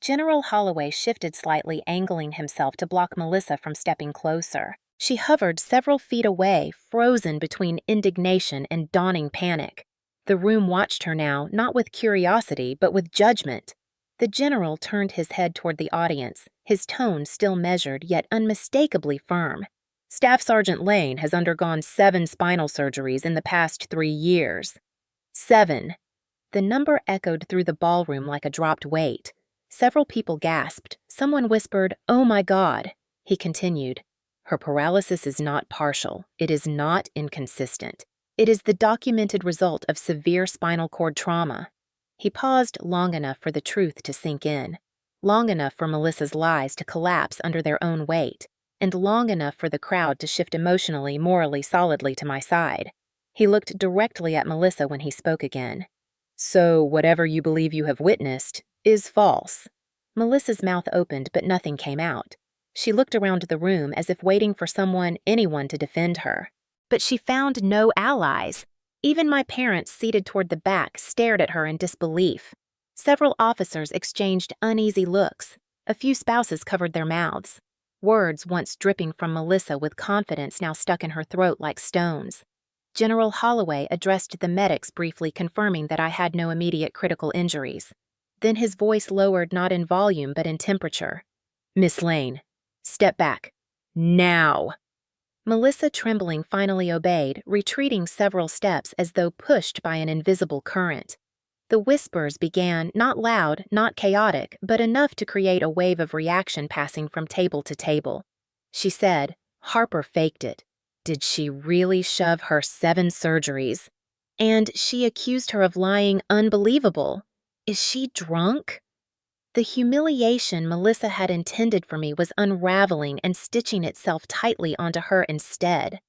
General Holloway shifted slightly, angling himself to block Melissa from stepping closer. She hovered several feet away, frozen between indignation and dawning panic. The room watched her now, not with curiosity, but with judgment. The general turned his head toward the audience, his tone still measured, yet unmistakably firm. "Staff Sergeant Lane has undergone 7 spinal surgeries in the past 3 years. 7. The number echoed through the ballroom like a dropped weight. Several people gasped. Someone whispered, "Oh my God." He continued, "Her paralysis is not partial. It is not inconsistent. It is the documented result of severe spinal cord trauma." He paused long enough for the truth to sink in, long enough for Melissa's lies to collapse under their own weight, and long enough for the crowd to shift emotionally, morally, solidly to my side. He looked directly at Melissa when he spoke again. "So whatever you believe you have witnessed is false." Melissa's mouth opened, but nothing came out. She looked around the room as if waiting for anyone to defend her. But she found no allies. Even my parents, seated toward the back, stared at her in disbelief. Several officers exchanged uneasy looks. A few spouses covered their mouths. Words once dripping from Melissa with confidence now stuck in her throat like stones. General Holloway addressed the medics briefly, confirming that I had no immediate critical injuries. Then his voice lowered not in volume but in temperature. "Miss Lane, step back. Now." Melissa, trembling, finally obeyed, retreating several steps as though pushed by an invisible current. The whispers began, not loud, not chaotic, but enough to create a wave of reaction passing from table to table. She said, "Harper faked it. Did she really shove her 7 surgeries? And she accused her of lying. Unbelievable. Is she drunk?" The humiliation Melissa had intended for me was unraveling and stitching itself tightly onto her instead.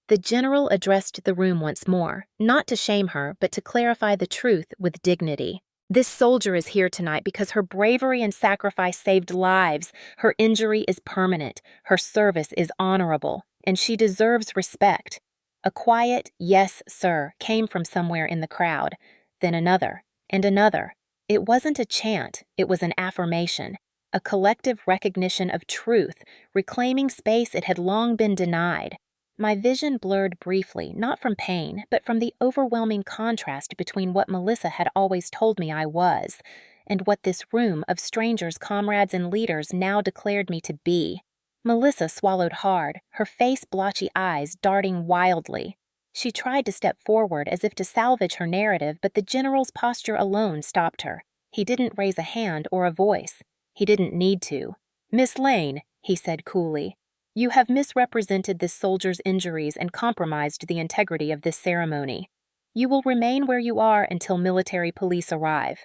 The general addressed the room once more, not to shame her, but to clarify the truth with dignity. "This soldier is here tonight because her bravery and sacrifice saved lives. Her injury is permanent. Her service is honorable, and she deserves respect." A quiet, "Yes, sir," came from somewhere in the crowd, then another, and another. It wasn't a chant, it was an affirmation, a collective recognition of truth, reclaiming space it had long been denied. My vision blurred briefly, not from pain, but from the overwhelming contrast between what Melissa had always told me I was, and what this room of strangers, comrades, and leaders now declared me to be. Melissa swallowed hard, her face blotchy eyes darting wildly. She tried to step forward as if to salvage her narrative, but the general's posture alone stopped her. He didn't raise a hand or a voice. He didn't need to. "Miss Lane," he said coolly, "you have misrepresented this soldier's injuries and compromised the integrity of this ceremony. You will remain where you are until military police arrive."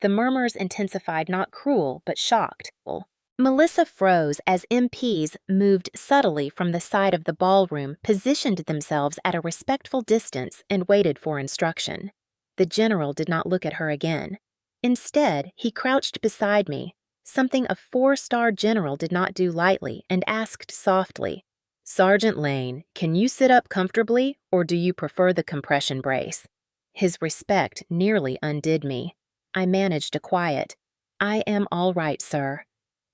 The murmurs intensified, not cruel, but shocked. Melissa froze as MPs moved subtly from the side of the ballroom, positioned themselves at a respectful distance, and waited for instruction. The general did not look at her again. Instead, he crouched beside me, something a 4-star general did not do lightly, and asked softly, Sergeant Lane, can you sit up comfortably, or do you prefer the compression brace? His respect nearly undid me. I managed a quiet, I am all right, sir.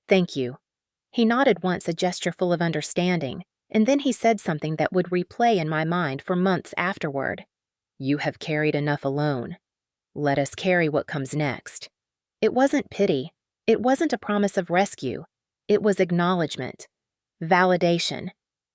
Thank you. He nodded once, a gesture full of understanding, and then he said something that would replay in my mind for months afterward. You have carried enough alone. Let us carry what comes next. It wasn't pity. It wasn't a promise of rescue. It was acknowledgement. Validation.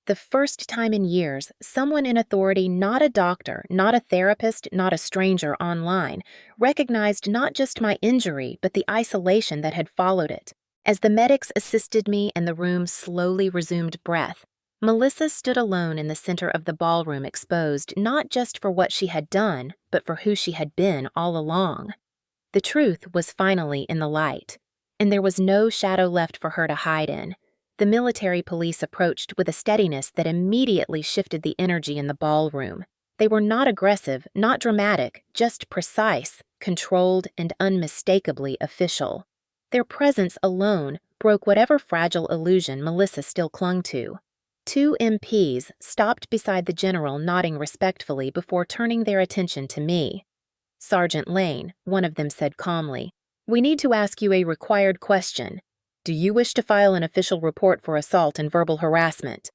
The first time in years, someone in authority, not a doctor, not a therapist, not a stranger online, recognized not just my injury, but the isolation that had followed it. As the medics assisted me and the room slowly resumed breath, Melissa stood alone in the center of the ballroom, exposed not just for what she had done, but for who she had been all along. The truth was finally in the light, and there was no shadow left for her to hide in. The military police approached with a steadiness that immediately shifted the energy in the ballroom. They were not aggressive, not dramatic, just precise, controlled, and unmistakably official. Their presence alone broke whatever fragile illusion Melissa still clung to. 2 MPs stopped beside the general, nodding respectfully before turning their attention to me. Sergeant Lane, one of them said calmly, "We need to ask you a required question. Do you wish to file an official report for assault and verbal harassment?"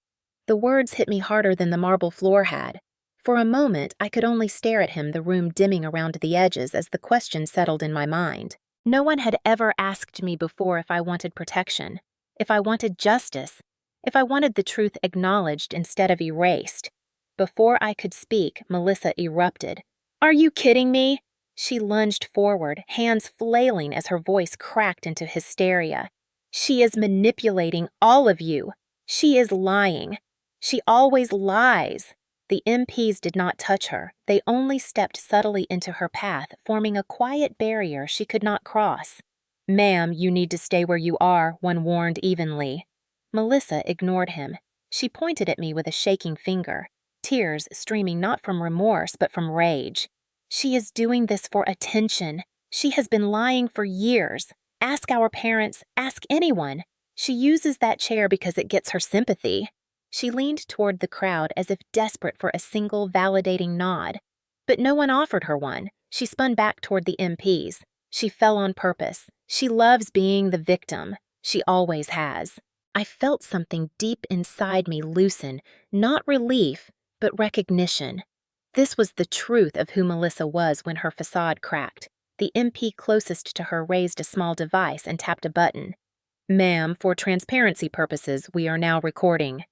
The words hit me harder than the marble floor had. For a moment, I could only stare at him, the room dimming around the edges as the question settled in my mind. No one had ever asked me before if I wanted protection, if I wanted justice, if I wanted the truth acknowledged instead of erased. Before I could speak, Melissa erupted. "Are you kidding me?" She lunged forward, hands flailing as her voice cracked into hysteria. "She is manipulating all of you. She is lying. She always lies." The MPs did not touch her. They only stepped subtly into her path, forming a quiet barrier she could not cross. "Ma'am, you need to stay where you are," one warned evenly. Melissa ignored him. She pointed at me with a shaking finger, tears streaming not from remorse but from rage. "She is doing this for attention. She has been lying for years. Ask our parents, ask anyone. She uses that chair because it gets her sympathy." She leaned toward the crowd as if desperate for a single validating nod. But no one offered her one. She spun back toward the MPs. She fell on purpose. She loves being the victim. She always has. I felt something deep inside me loosen, not relief, but recognition. This was the truth of who Melissa was when her facade cracked. The MP closest to her raised a small device and tapped a button. "Ma'am, for transparency purposes, we are now recording."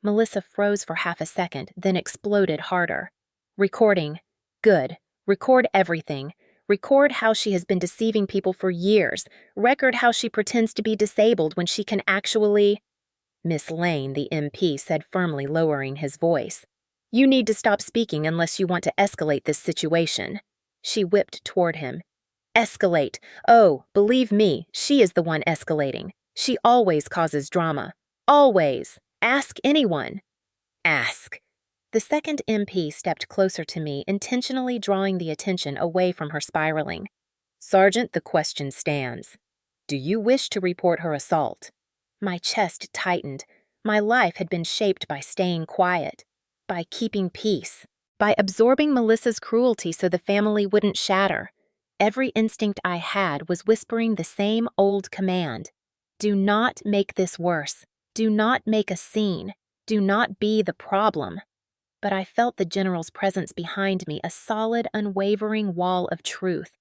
Melissa froze for half a second, then exploded harder. "Recording. Good. Record everything. Record how she has been deceiving people for years. Record how she pretends to be disabled when she can actually—" "Miss Lane," the MP said firmly, lowering his voice, "you need to stop speaking unless you want to escalate this situation." She whipped toward him. "Escalate. Oh, believe me, she is the one escalating. She always causes drama. Always. Ask anyone." "Ask." The second MP stepped closer to me, intentionally drawing the attention away from her spiraling. "Sergeant, the question stands. Do you wish to report her assault?" My chest tightened. My life had been shaped by staying quiet, by keeping peace, by absorbing Melissa's cruelty so the family wouldn't shatter. Every instinct I had was whispering the same old command. Do not make this worse. Do not make a scene. Do not be the problem. But I felt the general's presence behind me, a solid, unwavering wall of truth.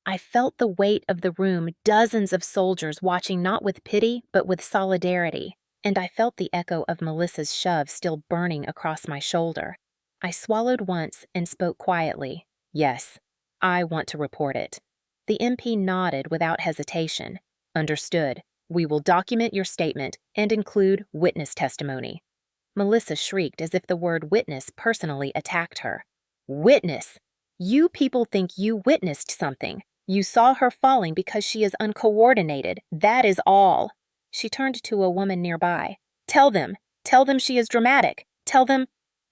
I felt the weight of the room, dozens of soldiers watching not with pity, but with solidarity. And I felt the echo of Melissa's shove still burning across my shoulder. I swallowed once and spoke quietly. "Yes, I want to report it." The MP nodded without hesitation. "Understood. We will document your statement and include witness testimony." Melissa shrieked as if the word witness personally attacked her. "Witness! You people think you witnessed something. You saw her falling because she is uncoordinated. That is all." She turned to a woman nearby. Tell them she is dramatic. Tell them—"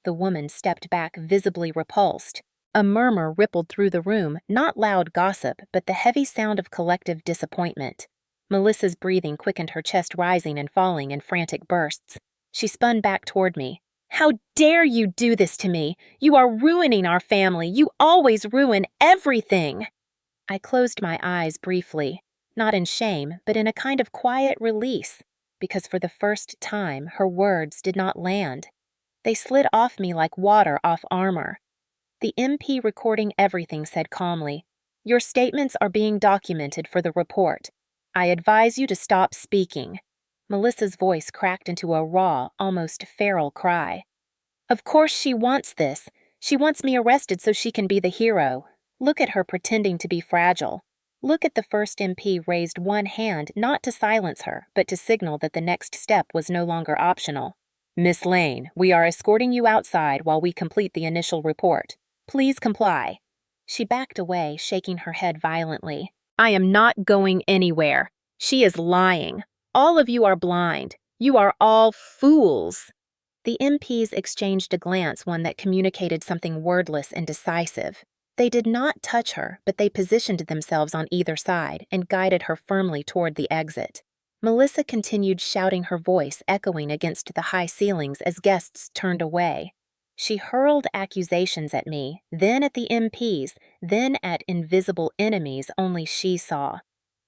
The woman stepped back, visibly repulsed. A murmur rippled through the room, not loud gossip, but the heavy sound of collective disappointment. Melissa's breathing quickened, her chest rising and falling in frantic bursts. She spun back toward me. "How dare you do this to me? You are ruining our family. You always ruin everything." I closed my eyes briefly, not in shame, but in a kind of quiet release, because for the first time her words did not land. They slid off me like water off armor. The MP recording everything said calmly, "Your statements are being documented for the report. I advise you to stop speaking." Melissa's voice cracked into a raw, almost feral cry. "Of course she wants this. She wants me arrested so she can be the hero. Look at her pretending to be fragile. Look at the first MP raised one hand not to silence her, but to signal that the next step was no longer optional. Miss Lane, we are escorting you outside while we complete the initial report. Please comply." She backed away, shaking her head violently. "I am not going anywhere. She is lying. All of you are blind. You are all fools." The MPs exchanged a glance, one that communicated something wordless and decisive. They did not touch her, but they positioned themselves on either side and guided her firmly toward the exit. Melissa continued shouting, her voice echoing against the high ceilings as guests turned away. She hurled accusations at me, then at the MPs, then at invisible enemies only she saw.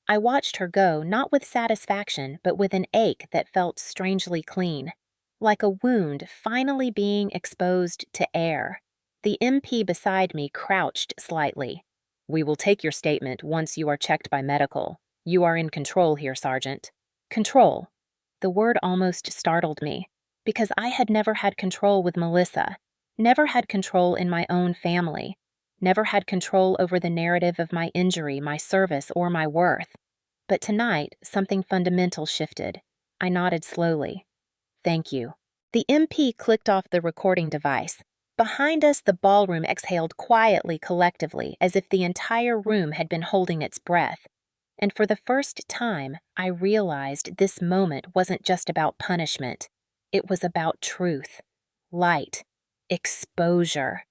I watched her go, not with satisfaction, but with an ache that felt strangely clean, like a wound finally being exposed to air. The MP beside me crouched slightly. "We will take your statement once you are checked by medical. You are in control here, Sergeant." Control. The word almost startled me, because I had never had control with Melissa, never had control in my own family, never had control over the narrative of my injury, my service, or my worth. But tonight, something fundamental shifted. I nodded slowly. "Thank you." The MP clicked off the recording device. Behind us, the ballroom exhaled quietly, collectively, as if the entire room had been holding its breath. And for the first time, I realized this moment wasn't just about punishment. It was about truth, light, exposure,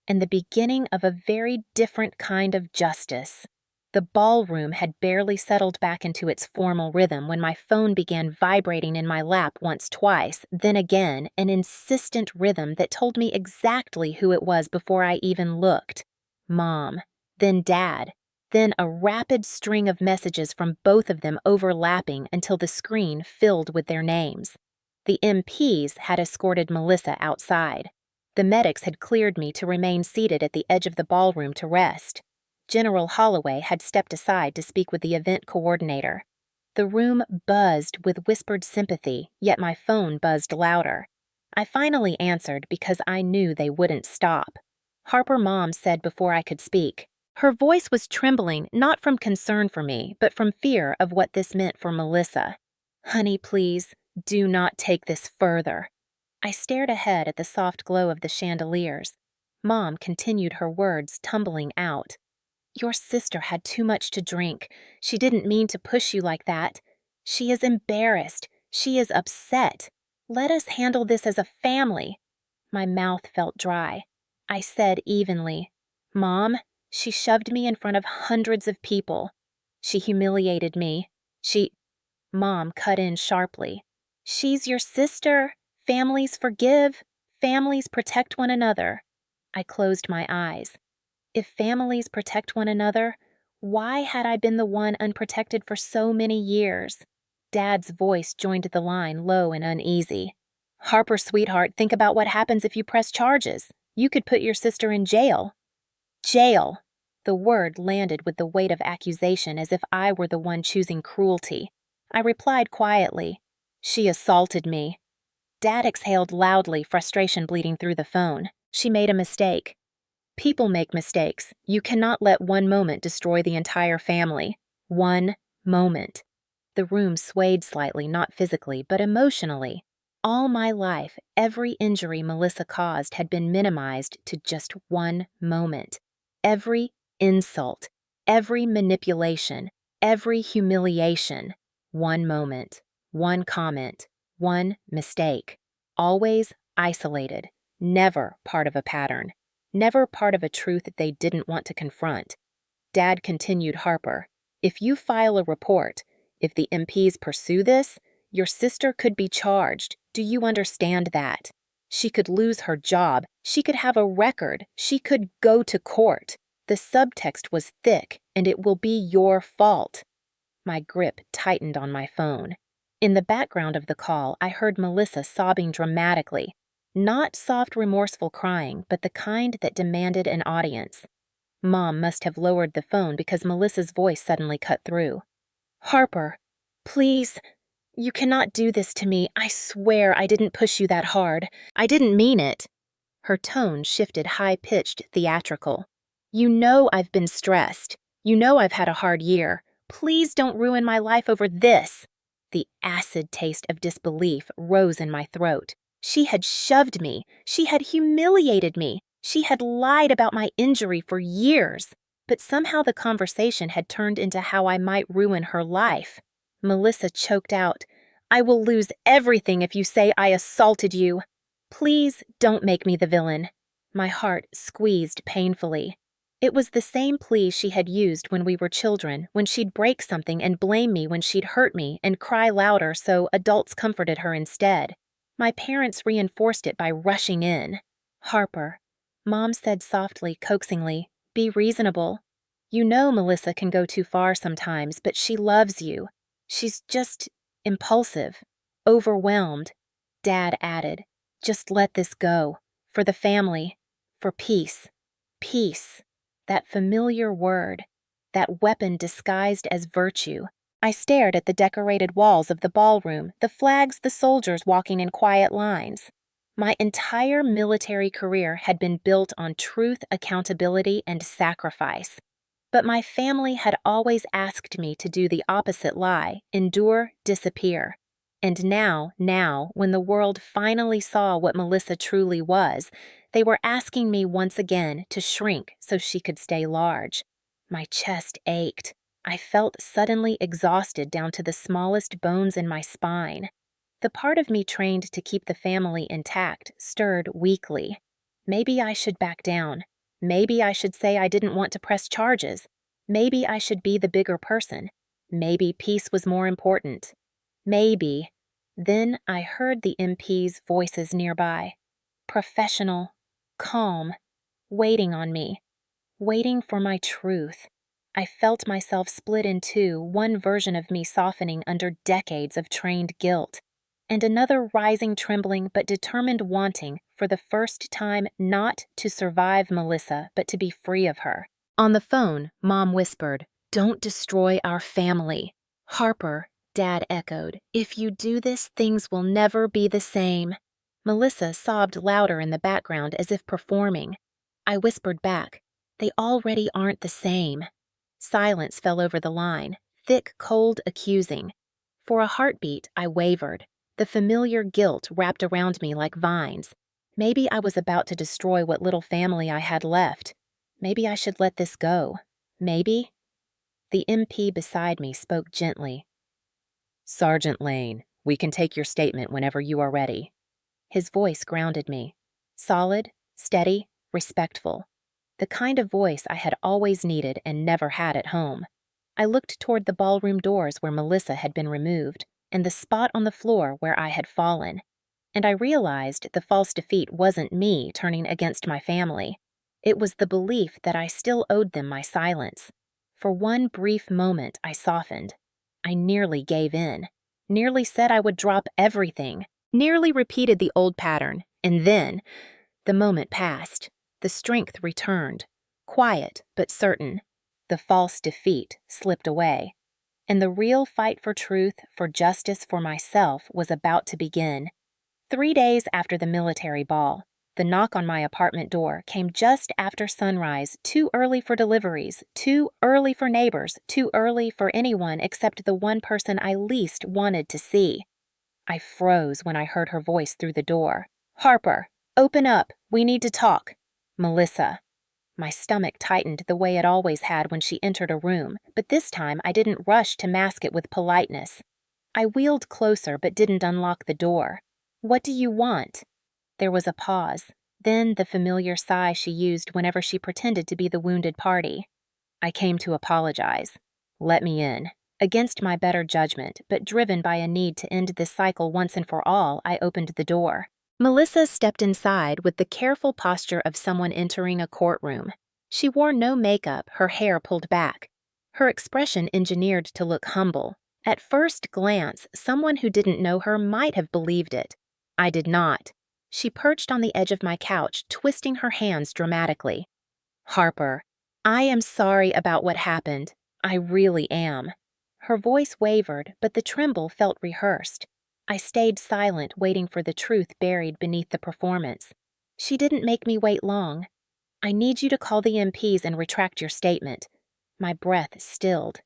and the beginning of a very different kind of justice. The ballroom had barely settled back into its formal rhythm when my phone began vibrating in my lap once, twice, then again, an insistent rhythm that told me exactly who it was before I even looked. Mom, then Dad, then a rapid string of messages from both of them overlapping until the screen filled with their names. The MPs had escorted Melissa outside. The medics had cleared me to remain seated at the edge of the ballroom to rest. General Holloway had stepped aside to speak with the event coordinator. The room buzzed with whispered sympathy, yet my phone buzzed louder. I finally answered because I knew they wouldn't stop. Harper Mom said before I could speak. Her voice was trembling, not from concern for me, but from fear of what this meant for Melissa. "Honey, please, do not take this further." I stared ahead at the soft glow of the chandeliers. Mom continued her words, tumbling out. "Your sister had too much to drink. She didn't mean to push you like that. She is embarrassed. She is upset. Let us handle this as a family." My mouth felt dry. I said evenly, "Mom, she shoved me in front of hundreds of people. She humiliated me. Mom cut in sharply. "She's your sister. Families forgive. Families protect one another." I closed my eyes. If families protect one another, why had I been the one unprotected for so many years? Dad's voice joined the line, low and uneasy. "Harper, sweetheart, think about what happens if you press charges. You could put your sister in jail." Jail! The word landed with the weight of accusation, as if I were the one choosing cruelty. I replied quietly, "She assaulted me." Dad exhaled loudly, frustration bleeding through the phone. "She made a mistake." People make mistakes. You cannot let one moment destroy the entire family. One moment. The room swayed slightly, not physically, but emotionally. All my life, every injury Melissa caused had been minimized to just one moment. Every insult, every manipulation, every humiliation. One moment, one comment, one mistake. Always isolated, never part of a pattern. Never part of a truth they didn't want to confront. Dad continued, "Harper, if you file a report, if the MPs pursue this, your sister could be charged, Do you understand that? She could lose her job. She could have a record. She could go to court. The subtext was thick, and it will be your fault. My grip tightened on my phone. In the background of the call, I heard Melissa sobbing dramatically. Not soft, remorseful crying, but the kind that demanded an audience. Mom must have lowered the phone because Melissa's voice suddenly cut through. Harper, please, you cannot do this to me. I swear I didn't push you that hard. I didn't mean it. Her tone shifted high-pitched, theatrical. You know I've been stressed. You know I've had a hard year. Please don't ruin my life over this. The acid taste of disbelief rose in my throat. She had shoved me. She had humiliated me. She had lied about my injury for years. But somehow the conversation had turned into how I might ruin her life. Melissa choked out, I will lose everything if you say I assaulted you. Please don't make me the villain. My heart squeezed painfully. It was the same plea she had used when we were children, when she'd break something and blame me when she'd hurt me and cry louder so adults comforted her instead. My parents reinforced it by rushing in. Harper, Mom said softly, coaxingly, be reasonable. You know Melissa can go too far sometimes, but she loves you. She's just impulsive, overwhelmed. Dad added, just let this go. For the family. For peace. Peace. That familiar word. That weapon disguised as virtue. I stared at the decorated walls of the ballroom, the flags, the soldiers walking in quiet lines. My entire military career had been built on truth, accountability, and sacrifice. But my family had always asked me to do the opposite lie, endure, disappear. And now, when the world finally saw what Melissa truly was, they were asking me once again to shrink so she could stay large. My chest ached. I felt suddenly exhausted down to the smallest bones in my spine. The part of me trained to keep the family intact stirred weakly. Maybe I should back down. Maybe I should say I didn't want to press charges. Maybe I should be the bigger person. Maybe peace was more important. Maybe. Then I heard the MP's voices nearby. Professional, calm, waiting on me, waiting for my truth. I felt myself split in two, one version of me softening under decades of trained guilt, and another rising trembling but determined wanting, for the first time, not to survive Melissa, but to be free of her. On the phone, Mom whispered, "Don't destroy our family." "Harper," Dad echoed, "if you do this, things will never be the same." Melissa sobbed louder in the background as if performing. I whispered back, "They already aren't the same." Silence fell over the line, thick, cold, accusing. For a heartbeat, I wavered. The familiar guilt wrapped around me like vines. Maybe I was about to destroy what little family I had left. Maybe I should let this go. Maybe. The MP beside me spoke gently. "Sergeant Lane, we can take your statement whenever you are ready." His voice grounded me. Solid, steady, respectful. The kind of voice I had always needed and never had at home. I looked toward the ballroom doors where Melissa had been removed, and the spot on the floor where I had fallen. And I realized the false defeat wasn't me turning against my family. It was the belief that I still owed them my silence. For one brief moment, I softened. I nearly gave in. Nearly said I would drop everything. Nearly repeated the old pattern. And then, the moment passed. The strength returned. Quiet, but certain. The false defeat slipped away. And the real fight for truth, for justice for myself, was about to begin. 3 days after the military ball, the knock on my apartment door came just after sunrise, too early for deliveries, too early for neighbors, too early for anyone except the one person I least wanted to see. I froze when I heard her voice through the door. "Harper, open up. We need to talk." Melissa. My stomach tightened the way it always had when she entered a room, but this time I didn't rush to mask it with politeness. I wheeled closer but didn't unlock the door. "What do you want?" There was a pause, then the familiar sigh she used whenever she pretended to be the wounded party. "I came to apologize. Let me in." Against my better judgment, but driven by a need to end this cycle once and for all, I opened the door. Melissa stepped inside with the careful posture of someone entering a courtroom. She wore no makeup, her hair pulled back. Her expression engineered to look humble. At first glance, someone who didn't know her might have believed it. I did not. She perched on the edge of my couch, twisting her hands dramatically. "Harper, I am sorry about what happened. I really am." Her voice wavered, but the tremble felt rehearsed. I stayed silent, waiting for the truth buried beneath the performance. She didn't make me wait long. "I need you to call the MPs and retract your statement." My breath stilled.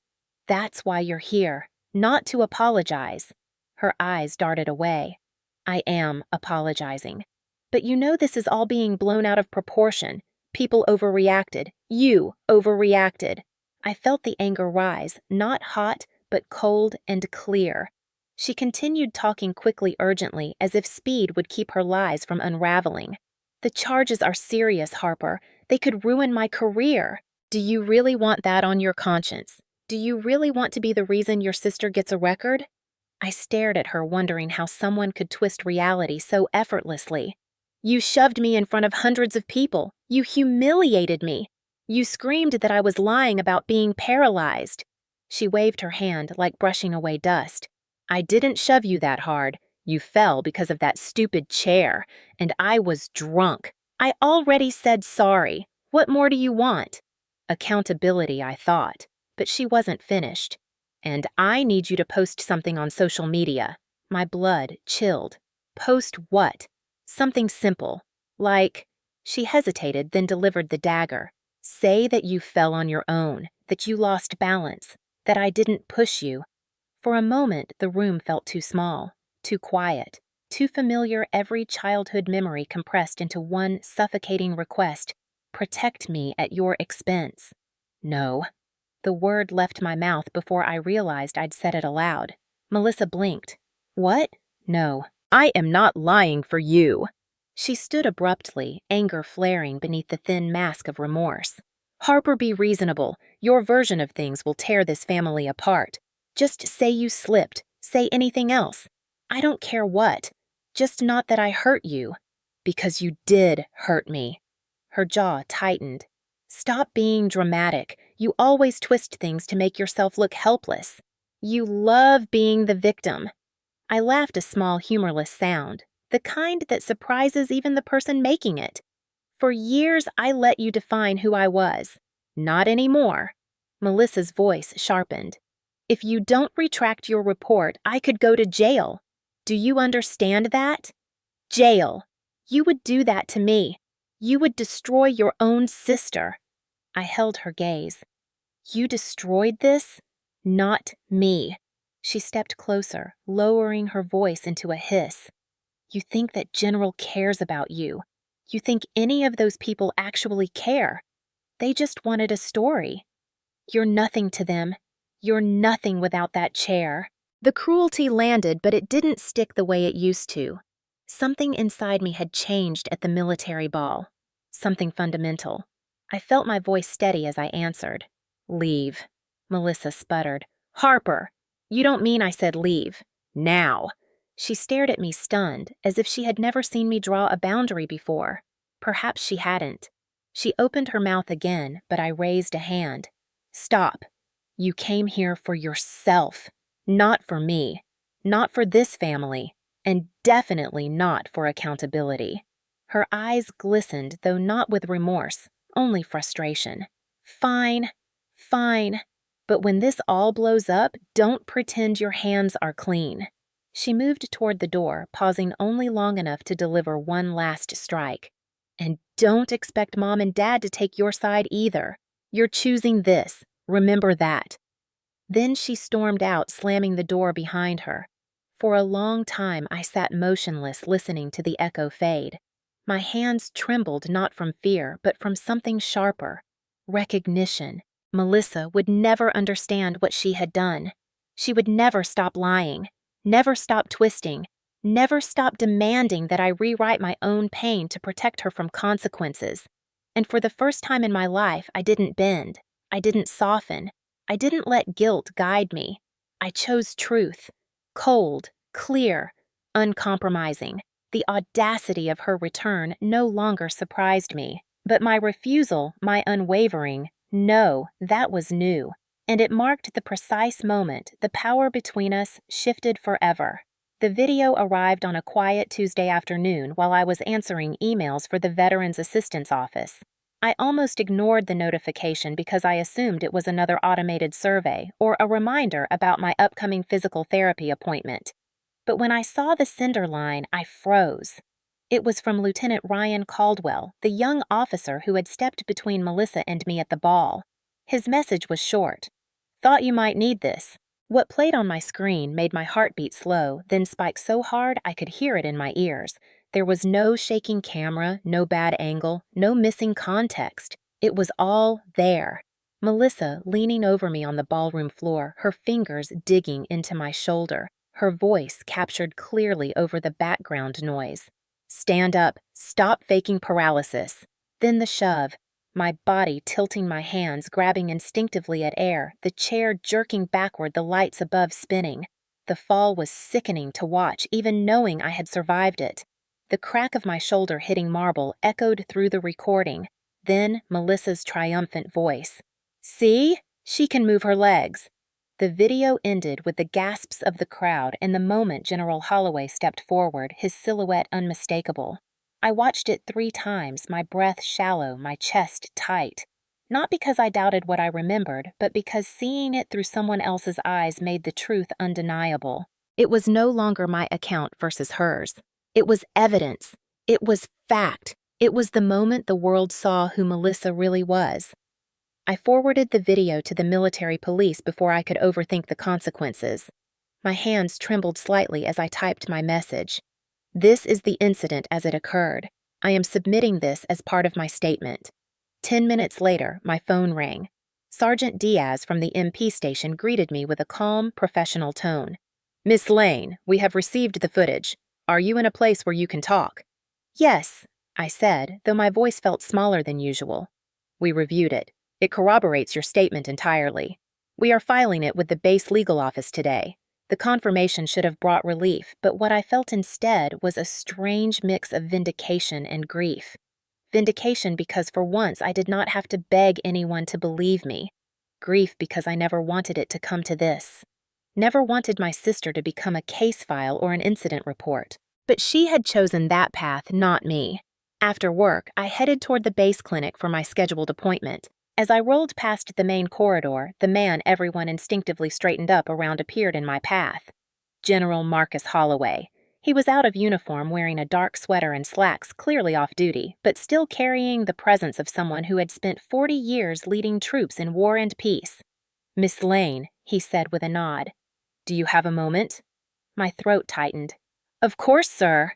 "That's why you're here, not to apologize." Her eyes darted away. "I am apologizing. But you know this is all being blown out of proportion. People overreacted. You overreacted." I felt the anger rise, not hot, but cold and clear. She continued talking quickly, urgently, as if speed would keep her lies from unraveling. "The charges are serious, Harper. They could ruin my career. Do you really want that on your conscience? Do you really want to be the reason your sister gets a record?" I stared at her, wondering how someone could twist reality so effortlessly. "You shoved me in front of hundreds of people. You humiliated me. You screamed that I was lying about being paralyzed." She waved her hand, like brushing away dust. "I didn't shove you that hard. You fell because of that stupid chair, and I was drunk. I already said sorry. What more do you want?" Accountability, I thought, but she wasn't finished. "And I need you to post something on social media." My blood chilled. "Post what?" "Something simple, like—" She hesitated, then delivered the dagger. "Say that you fell on your own, that you lost balance, that I didn't push you." For a moment, the room felt too small, too quiet, too familiar, every childhood memory compressed into one suffocating request: "Protect me at your expense." "No." The word left my mouth before I realized I'd said it aloud. Melissa blinked. "What?" "No. I am not lying for you." She stood abruptly, anger flaring beneath the thin mask of remorse. "Harper, be reasonable. Your version of things will tear this family apart. Just say you slipped. Say anything else. I don't care what. Just not that I hurt you." "Because you did hurt me." Her jaw tightened. "Stop being dramatic. You always twist things to make yourself look helpless. You love being the victim." I laughed, a small, humorless sound, the kind that surprises even the person making it. "For years, I let you define who I was. Not anymore." Melissa's voice sharpened. "If you don't retract your report, I could go to jail. Do you understand that? Jail. You would do that to me. You would destroy your own sister." I held her gaze. "You destroyed this? Not me." She stepped closer, lowering her voice into a hiss. "You think that General cares about you. You think any of those people actually care. They just wanted a story. You're nothing to them. You're nothing without that chair." The cruelty landed, but it didn't stick the way it used to. Something inside me had changed at the military ball. Something fundamental. I felt my voice steady as I answered. "Leave." Melissa sputtered. "Harper, you don't mean I said leave. Now." She stared at me stunned, as if she had never seen me draw a boundary before. Perhaps she hadn't. She opened her mouth again, but I raised a hand. "Stop. You came here for yourself. Not for me. Not for this family. And definitely not for accountability." Her eyes glistened, though not with remorse, only frustration. "Fine. Fine. But when this all blows up, don't pretend your hands are clean." She moved toward the door, pausing only long enough to deliver one last strike. "And don't expect Mom and Dad to take your side either. You're choosing this. Remember that." Then she stormed out, slamming the door behind her. For a long time, I sat motionless, listening to the echo fade. My hands trembled not from fear, but from something sharper. Recognition. Melissa would never understand what she had done. She would never stop lying, never stop twisting, never stop demanding that I rewrite my own pain to protect her from consequences. And for the first time in my life, I didn't bend. I didn't soften. I didn't let guilt guide me. I chose truth. Cold, clear, uncompromising. The audacity of her return no longer surprised me. But my refusal, my unwavering, no, that was new. And it marked the precise moment the power between us shifted forever. The video arrived on a quiet Tuesday afternoon while I was answering emails for the Veterans Assistance Office. I almost ignored the notification because I assumed it was another automated survey or a reminder about my upcoming physical therapy appointment. But when I saw the sender line, I froze. It was from Lieutenant Ryan Caldwell, the young officer who had stepped between Melissa and me at the ball. His message was short. "Thought you might need this." What played on my screen made my heartbeat slow, then spike so hard I could hear it in my ears. There was no shaking camera, no bad angle, no missing context. It was all there. Melissa leaning over me on the ballroom floor, her fingers digging into my shoulder, her voice captured clearly over the background noise. "Stand up. Stop faking paralysis." Then the shove. My body tilting my hands, grabbing instinctively at air, the chair jerking backward, the lights above spinning. The fall was sickening to watch, even knowing I had survived it. The crack of my shoulder hitting marble echoed through the recording. Then Melissa's triumphant voice. "See? She can move her legs." The video ended with the gasps of the crowd and the moment General Holloway stepped forward, his silhouette unmistakable. I watched it 3 times, my breath shallow, my chest tight. Not because I doubted what I remembered, but because seeing it through someone else's eyes made the truth undeniable. It was no longer my account versus hers. It was evidence. It was fact. It was the moment the world saw who Melissa really was. I forwarded the video to the military police before I could overthink the consequences. My hands trembled slightly as I typed my message. "This is the incident as it occurred. I am submitting this as part of my statement." 10 minutes later, my phone rang. Sergeant Diaz from the MP station greeted me with a calm, professional tone. "Miss Lane, we have received the footage. Are you in a place where you can talk?" "Yes," I said, though my voice felt smaller than usual. "We reviewed it. It corroborates your statement entirely. We are filing it with the base legal office today. The confirmation should have brought relief, but what I felt instead was a strange mix of vindication and grief. Vindication because for once I did not have to beg anyone to believe me. Grief because I never wanted it to come to this. Never wanted my sister to become a case file or an incident report. But she had chosen that path, not me. After work, I headed toward the base clinic for my scheduled appointment. As I rolled past the main corridor, the man everyone instinctively straightened up around appeared in my path. General Marcus Holloway. He was out of uniform, wearing a dark sweater and slacks, clearly off duty, but still carrying the presence of someone who had spent 40 years leading troops in war and peace. "Miss Lane," he said with a nod. "Do you have a moment?" My throat tightened. "Of course, sir."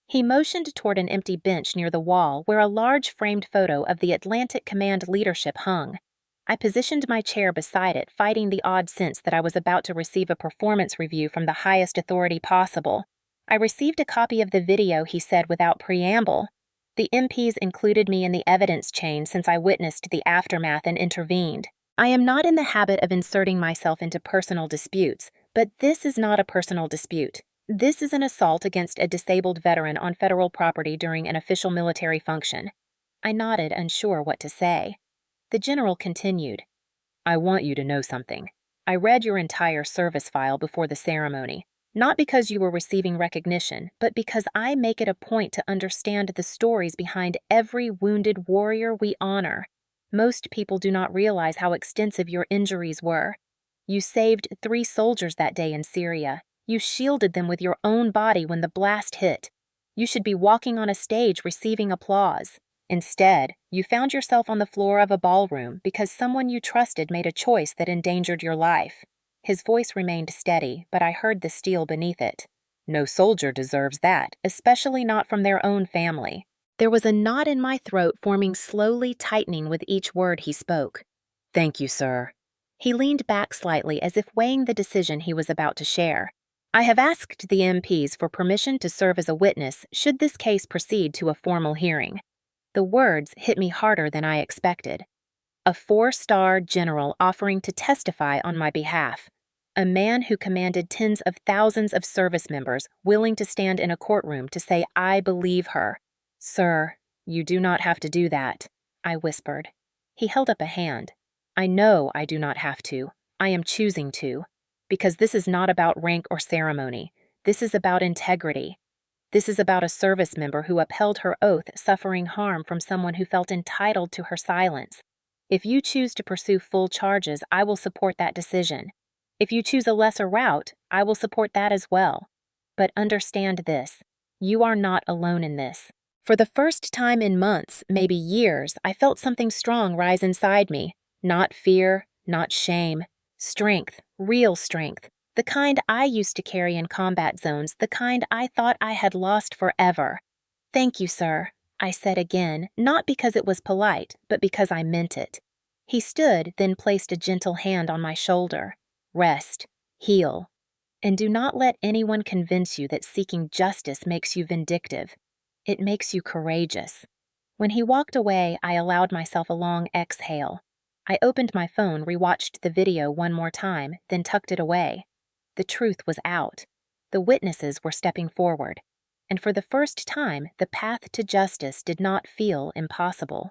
He motioned toward an empty bench near the wall where a large framed photo of the Atlantic Command leadership hung. I positioned my chair beside it, fighting the odd sense that I was about to receive a performance review from the highest authority possible. "I received a copy of the video," he said without preamble. "The MPs included me in the evidence chain since I witnessed the aftermath and intervened. I am not in the habit of inserting myself into personal disputes, but this is not a personal dispute. This is an assault against a disabled veteran on federal property during an official military function." I nodded, unsure what to say. The general continued. "I want you to know something. I read your entire service file before the ceremony, not because you were receiving recognition, but because I make it a point to understand the stories behind every wounded warrior we honor. Most people do not realize how extensive your injuries were. You saved 3 soldiers that day in Syria. You shielded them with your own body when the blast hit. You should be walking on a stage receiving applause. Instead, you found yourself on the floor of a ballroom because someone you trusted made a choice that endangered your life." His voice remained steady, but I heard the steel beneath it. "No soldier deserves that, especially not from their own family." There was a knot in my throat forming slowly tightening with each word he spoke. "Thank you, sir." He leaned back slightly as if weighing the decision he was about to share. "I have asked the MPs for permission to serve as a witness should this case proceed to a formal hearing." The words hit me harder than I expected. A 4-star general offering to testify on my behalf. A man who commanded tens of thousands of service members willing to stand in a courtroom to say, "I believe her." "Sir, you do not have to do that," I whispered. He held up a hand. "I know I do not have to. I am choosing to. Because this is not about rank or ceremony. This is about integrity. This is about a service member who upheld her oath, suffering harm from someone who felt entitled to her silence. If you choose to pursue full charges, I will support that decision. If you choose a lesser route, I will support that as well. But understand this: you are not alone in this." For the first time in months, maybe years, I felt something strong rise inside me. Not fear, not shame. Strength, real strength. The kind I used to carry in combat zones, the kind I thought I had lost forever. "Thank you, sir," I said again, not because it was polite, but because I meant it. He stood, then placed a gentle hand on my shoulder. "Rest. Heal. And do not let anyone convince you that seeking justice makes you vindictive. It makes you courageous." When he walked away, I allowed myself a long exhale. I opened my phone, rewatched the video one more time, then tucked it away. The truth was out. The witnesses were stepping forward. And for the first time, the path to justice did not feel impossible.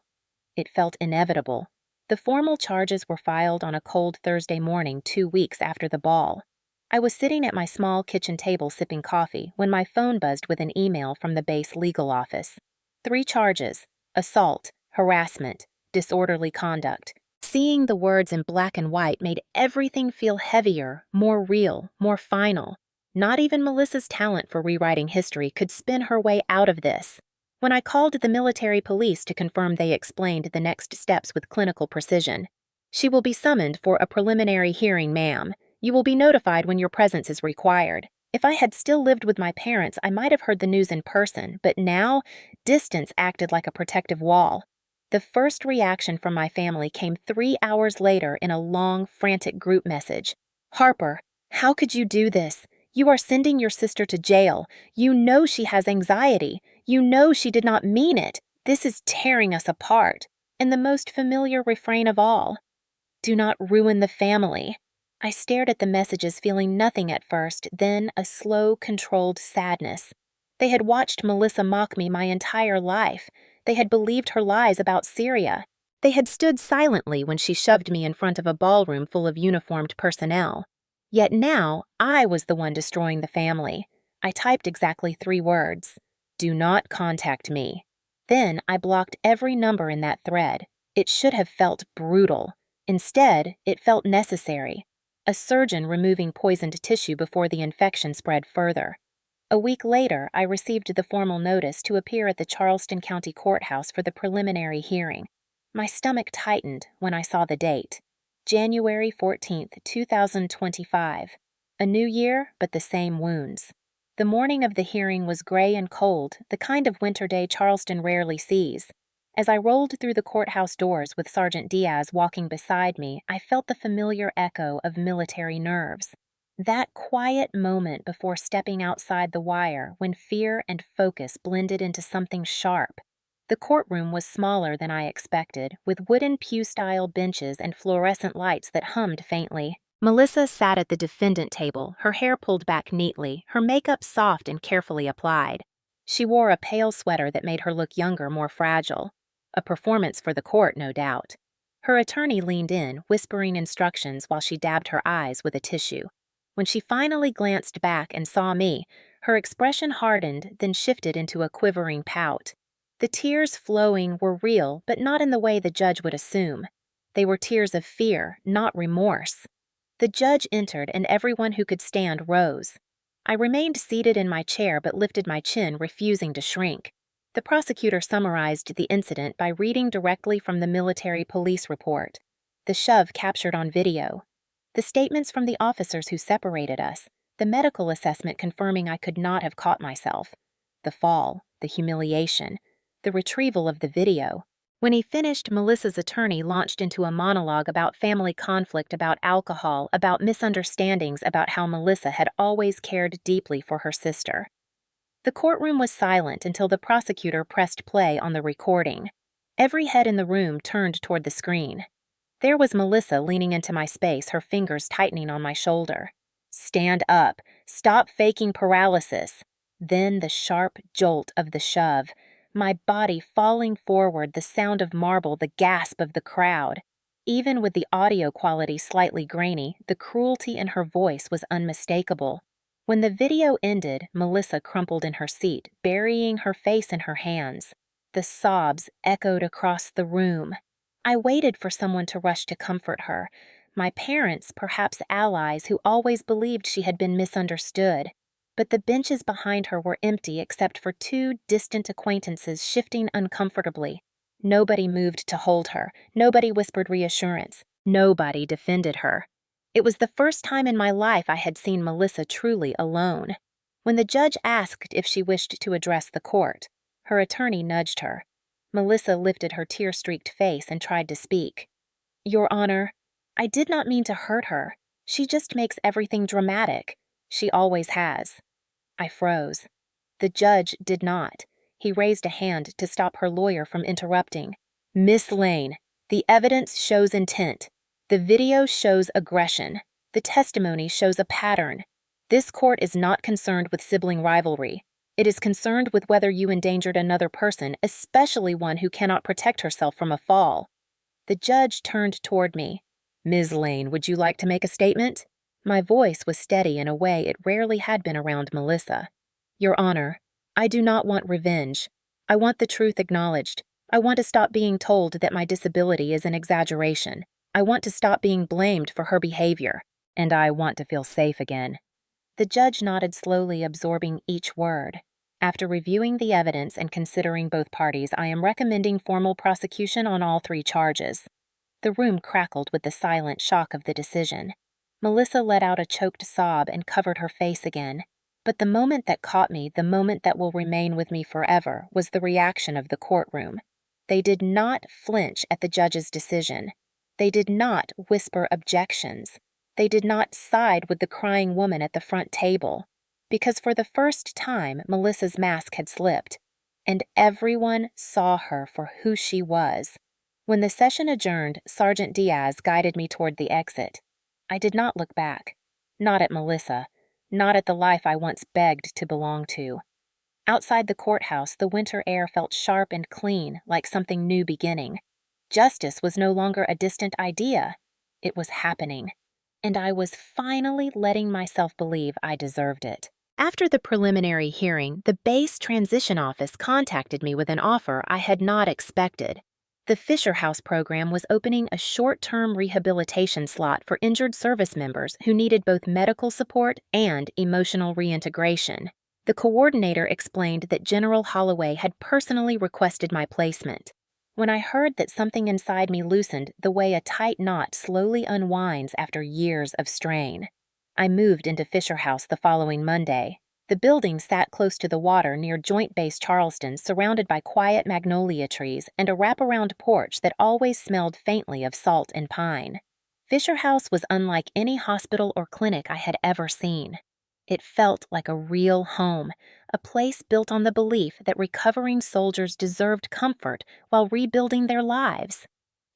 It felt inevitable. The formal charges were filed on a cold Thursday morning 2 weeks after the ball. I was sitting at my small kitchen table sipping coffee when my phone buzzed with an email from the base legal office. 3 charges: assault, harassment, disorderly conduct. Seeing the words in black and white made everything feel heavier, more real, more final. Not even Melissa's talent for rewriting history could spin her way out of this. When I called the military police to confirm, they explained the next steps with clinical precision. "She will be summoned for a preliminary hearing, ma'am. You will be notified when your presence is required." If I had still lived with my parents, I might have heard the news in person, but now, distance acted like a protective wall. The first reaction from my family came 3 hours later in a long, frantic group message. "Harper, how could you do this? You are sending your sister to jail. You know she has anxiety. You know she did not mean it. This is tearing us apart." And the most familiar refrain of all: "Do not ruin the family." I stared at the messages, feeling nothing at first, then a slow, controlled sadness. They had watched Melissa mock me my entire life. They had believed her lies about Syria. They had stood silently when she shoved me in front of a ballroom full of uniformed personnel. Yet now, I was the one destroying the family. I typed exactly 3 words: "Do not contact me." Then I blocked every number in that thread. It should have felt brutal. Instead, it felt necessary. A surgeon removing poisoned tissue before the infection spread further. A week later, I received the formal notice to appear at the Charleston County Courthouse for the preliminary hearing. My stomach tightened when I saw the date. January 14th, 2025. A new year, but the same wounds. The morning of the hearing was gray and cold, the kind of winter day Charleston rarely sees. As I rolled through the courthouse doors with Sergeant Diaz walking beside me, I felt the familiar echo of military nerves. That quiet moment before stepping outside the wire, when fear and focus blended into something sharp. The courtroom was smaller than I expected, with wooden pew-style benches and fluorescent lights that hummed faintly. Melissa sat at the defendant table, her hair pulled back neatly, her makeup soft and carefully applied. She wore a pale sweater that made her look younger, more fragile. A performance for the court, no doubt. Her attorney leaned in, whispering instructions while she dabbed her eyes with a tissue. When she finally glanced back and saw me, her expression hardened, then shifted into a quivering pout. The tears flowing were real, but not in the way the judge would assume. They were tears of fear, not remorse. The judge entered, and everyone who could stand rose. I remained seated in my chair but lifted my chin, refusing to shrink. The prosecutor summarized the incident by reading directly from the military police report. The shove captured on video. The statements from the officers who separated us. The medical assessment confirming I could not have caught myself. The fall, the humiliation, the retrieval of the video. When he finished, Melissa's attorney launched into a monologue about family conflict, about alcohol, about misunderstandings, about how Melissa had always cared deeply for her sister. The courtroom was silent until the prosecutor pressed play on the recording. Every head in the room turned toward the screen. There was Melissa leaning into my space, her fingers tightening on my shoulder. "Stand up. Stop faking paralysis." Then the sharp jolt of the shove. My body falling forward, the sound of marble, the gasp of the crowd. Even with the audio quality slightly grainy, the cruelty in her voice was unmistakable. When the video ended, Melissa crumpled in her seat, burying her face in her hands. The sobs echoed across the room. I waited for someone to rush to comfort her. My parents, perhaps allies who always believed she had been misunderstood. But the benches behind her were empty except for two distant acquaintances shifting uncomfortably. Nobody moved to hold her. Nobody whispered reassurance. Nobody defended her. It was the first time in my life I had seen Melissa truly alone. When the judge asked if she wished to address the court, her attorney nudged her. Melissa lifted her tear-streaked face and tried to speak. "Your Honor, I did not mean to hurt her. She just makes everything dramatic. She always has." I froze. The judge did not. He raised a hand to stop her lawyer from interrupting. "Miss Lane, the evidence shows intent. The video shows aggression. The testimony shows a pattern. This court is not concerned with sibling rivalry. It is concerned with whether you endangered another person, especially one who cannot protect herself from a fall." The judge turned toward me. "Ms. Lane, would you like to make a statement?" My voice was steady in a way it rarely had been around Melissa. "Your Honor, I do not want revenge. I want the truth acknowledged. I want to stop being told that my disability is an exaggeration. I want to stop being blamed for her behavior. And I want to feel safe again." The judge nodded slowly, absorbing each word. "After reviewing the evidence and considering both parties, I am recommending formal prosecution on all 3 charges." The room crackled with the silent shock of the decision. Melissa let out a choked sob and covered her face again. But the moment that caught me, the moment that will remain with me forever, was the reaction of the courtroom. They did not flinch at the judge's decision. They did not whisper objections. They did not side with the crying woman at the front table. Because for the first time, Melissa's mask had slipped, and everyone saw her for who she was. When the session adjourned, Sergeant Diaz guided me toward the exit. I did not look back. Not at Melissa. Not at the life I once begged to belong to. Outside the courthouse, the winter air felt sharp and clean, like something new beginning. Justice was no longer a distant idea. It was happening. And I was finally letting myself believe I deserved it. After the preliminary hearing, the base transition office contacted me with an offer I had not expected. The Fisher House program was opening a short-term rehabilitation slot for injured service members who needed both medical support and emotional reintegration. The coordinator explained that General Holloway had personally requested my placement. When I heard that, something inside me loosened the way a tight knot slowly unwinds after years of strain. I moved into Fisher House the following Monday. The building sat close to the water near Joint Base Charleston, surrounded by quiet magnolia trees and a wraparound porch that always smelled faintly of salt and pine. Fisher House was unlike any hospital or clinic I had ever seen. It felt like a real home, a place built on the belief that recovering soldiers deserved comfort while rebuilding their lives.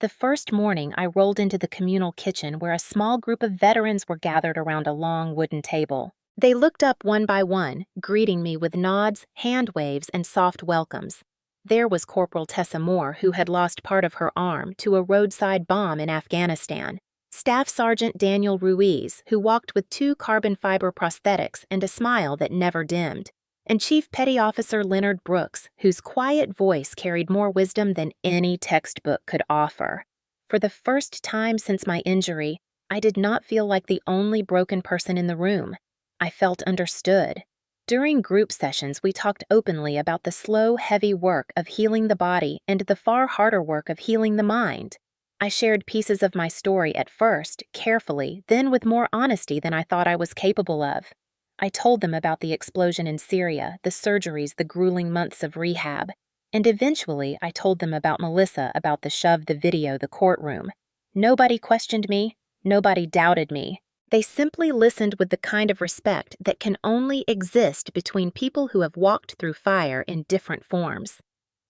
The first morning, I rolled into the communal kitchen where a small group of veterans were gathered around a long wooden table. They looked up one by one, greeting me with nods, hand waves, and soft welcomes. There was Corporal Tessa Moore, who had lost part of her arm to a roadside bomb in Afghanistan. Staff Sergeant Daniel Ruiz, who walked with 2 carbon fiber prosthetics and a smile that never dimmed. And Chief Petty Officer Leonard Brooks, whose quiet voice carried more wisdom than any textbook could offer. For the first time since my injury, I did not feel like the only broken person in the room. I felt understood. During group sessions, we talked openly about the slow, heavy work of healing the body and the far harder work of healing the mind. I shared pieces of my story at first, carefully, then with more honesty than I thought I was capable of. I told them about the explosion in Syria, the surgeries, the grueling months of rehab. And eventually, I told them about Melissa, about the shove, the video, the courtroom. Nobody questioned me. Nobody doubted me. They simply listened with the kind of respect that can only exist between people who have walked through fire in different forms.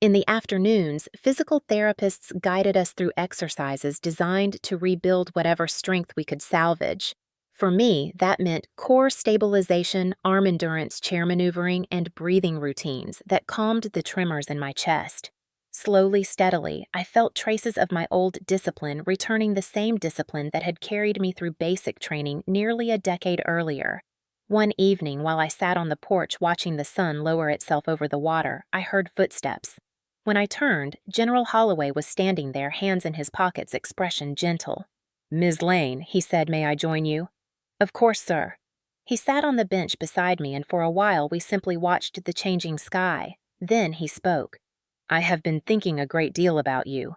In the afternoons, physical therapists guided us through exercises designed to rebuild whatever strength we could salvage. For me, that meant core stabilization, arm endurance, chair maneuvering, and breathing routines that calmed the tremors in my chest. Slowly, steadily, I felt traces of my old discipline returning, the same discipline that had carried me through basic training nearly a decade earlier. One evening, while I sat on the porch watching the sun lower itself over the water, I heard footsteps. When I turned, General Holloway was standing there, hands in his pockets, expression gentle. "Ms. Lane," he said, "may I join you?" "Of course, sir." He sat on the bench beside me, and for a while we simply watched the changing sky. Then he spoke. "I have been thinking a great deal about you."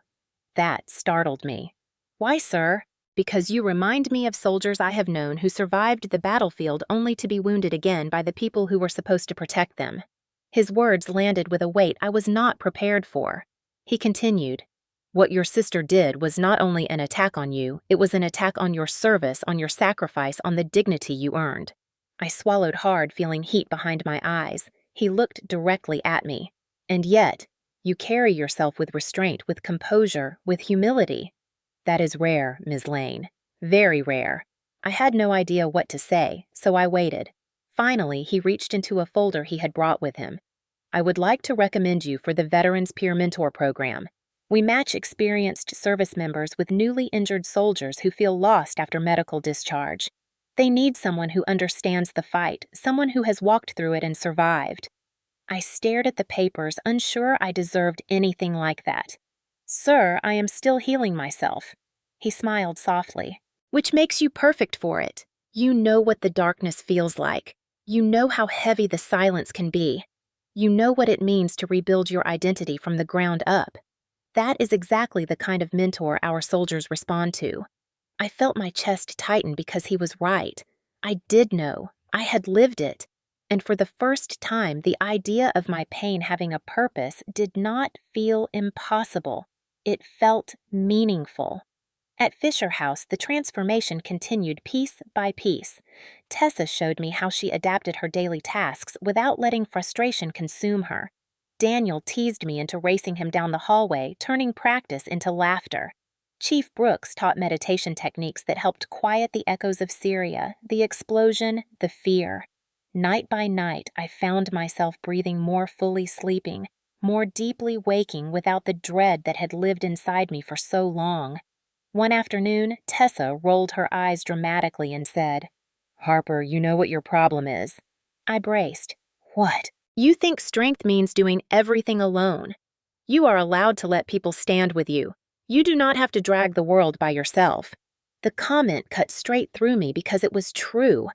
That startled me. "Why, sir?" "Because you remind me of soldiers I have known who survived the battlefield only to be wounded again by the people who were supposed to protect them." His words landed with a weight I was not prepared for. He continued, "What your sister did was not only an attack on you, it was an attack on your service, on your sacrifice, on the dignity you earned." I swallowed hard, feeling heat behind my eyes. He looked directly at me. "And yet, you carry yourself with restraint, with composure, with humility." "That is rare, Ms. Lane. Very rare." I had no idea what to say, so I waited. Finally, he reached into a folder he had brought with him. "I would like to recommend you for the Veterans Peer Mentor Program. We match experienced service members with newly injured soldiers who feel lost after medical discharge. They need someone who understands the fight, someone who has walked through it and survived." I stared at the papers, unsure I deserved anything like that. "Sir, I am still healing myself." He smiled softly. "Which makes you perfect for it. You know what the darkness feels like. You know how heavy the silence can be. You know what it means to rebuild your identity from the ground up. That is exactly the kind of mentor our soldiers respond to." I felt my chest tighten because he was right. I did know. I had lived it. And for the first time, the idea of my pain having a purpose did not feel impossible. It felt meaningful. At Fisher House, the transformation continued piece by piece. Tessa showed me how she adapted her daily tasks without letting frustration consume her. Daniel teased me into racing him down the hallway, turning practice into laughter. Chief Brooks taught meditation techniques that helped quiet the echoes of Syria, the explosion, the fear. Night by night, I found myself breathing more fully, sleeping, more deeply waking without the dread that had lived inside me for so long. One afternoon, Tessa rolled her eyes dramatically and said, "Harper, you know what your problem is." I braced. "What?" "You think strength means doing everything alone. You are allowed to let people stand with you. You do not have to drag the world by yourself." The comment cut straight through me because it was true.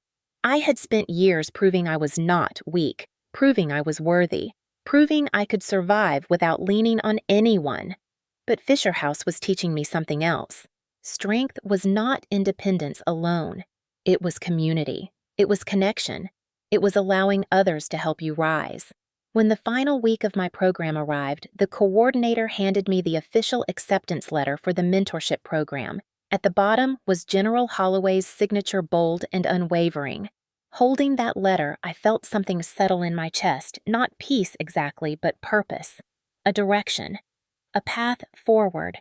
I had spent years proving I was not weak, proving I was worthy, proving I could survive without leaning on anyone. But Fisher House was teaching me something else. Strength was not independence alone. It was community. It was connection. It was allowing others to help you rise. When the final week of my program arrived, the coordinator handed me the official acceptance letter for the mentorship program. At the bottom was General Holloway's signature, bold and unwavering. Holding that letter, I felt something settle in my chest, not peace exactly, but purpose. A direction. A path forward.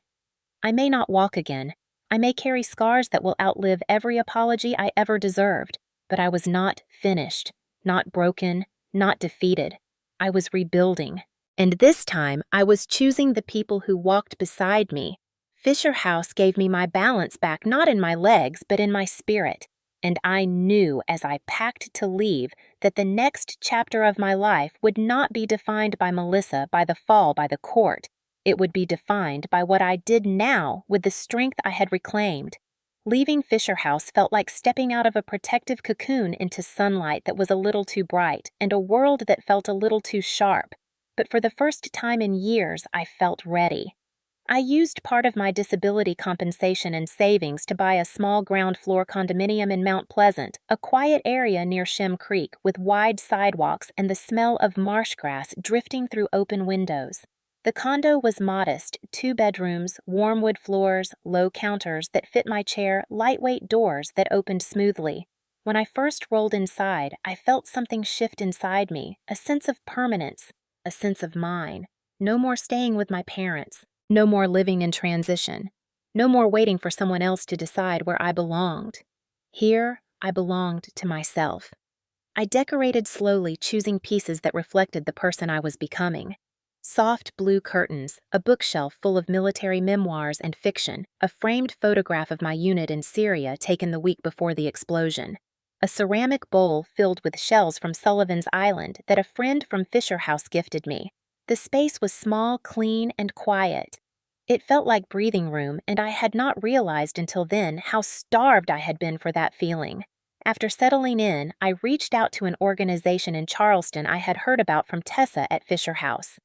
I may not walk again. I may carry scars that will outlive every apology I ever deserved, but I was not finished, not broken, not defeated. I was rebuilding. And this time, I was choosing the people who walked beside me. Fisher House gave me my balance back, not in my legs, but in my spirit. And I knew as I packed to leave that the next chapter of my life would not be defined by Melissa, by the fall, by the court. It would be defined by what I did now with the strength I had reclaimed. Leaving Fisher House felt like stepping out of a protective cocoon into sunlight that was a little too bright and a world that felt a little too sharp. But for the first time in years, I felt ready. I used part of my disability compensation and savings to buy a small ground-floor condominium in Mount Pleasant, a quiet area near Shem Creek with wide sidewalks and the smell of marsh grass drifting through open windows. The condo was modest, 2 bedrooms, warm wood floors, low counters that fit my chair, lightweight doors that opened smoothly. When I first rolled inside, I felt something shift inside me, a sense of permanence, a sense of mine. No more staying with my parents. No more living in transition. No more waiting for someone else to decide where I belonged. Here, I belonged to myself. I decorated slowly, choosing pieces that reflected the person I was becoming. Soft blue curtains, a bookshelf full of military memoirs and fiction, a framed photograph of my unit in Syria taken the week before the explosion, a ceramic bowl filled with shells from Sullivan's Island that a friend from Fisher House gifted me. The space was small, clean, and quiet. It felt like breathing room, and I had not realized until then how starved I had been for that feeling. After settling in, I reached out to an organization in Charleston I had heard about from Tessa at Fisher House.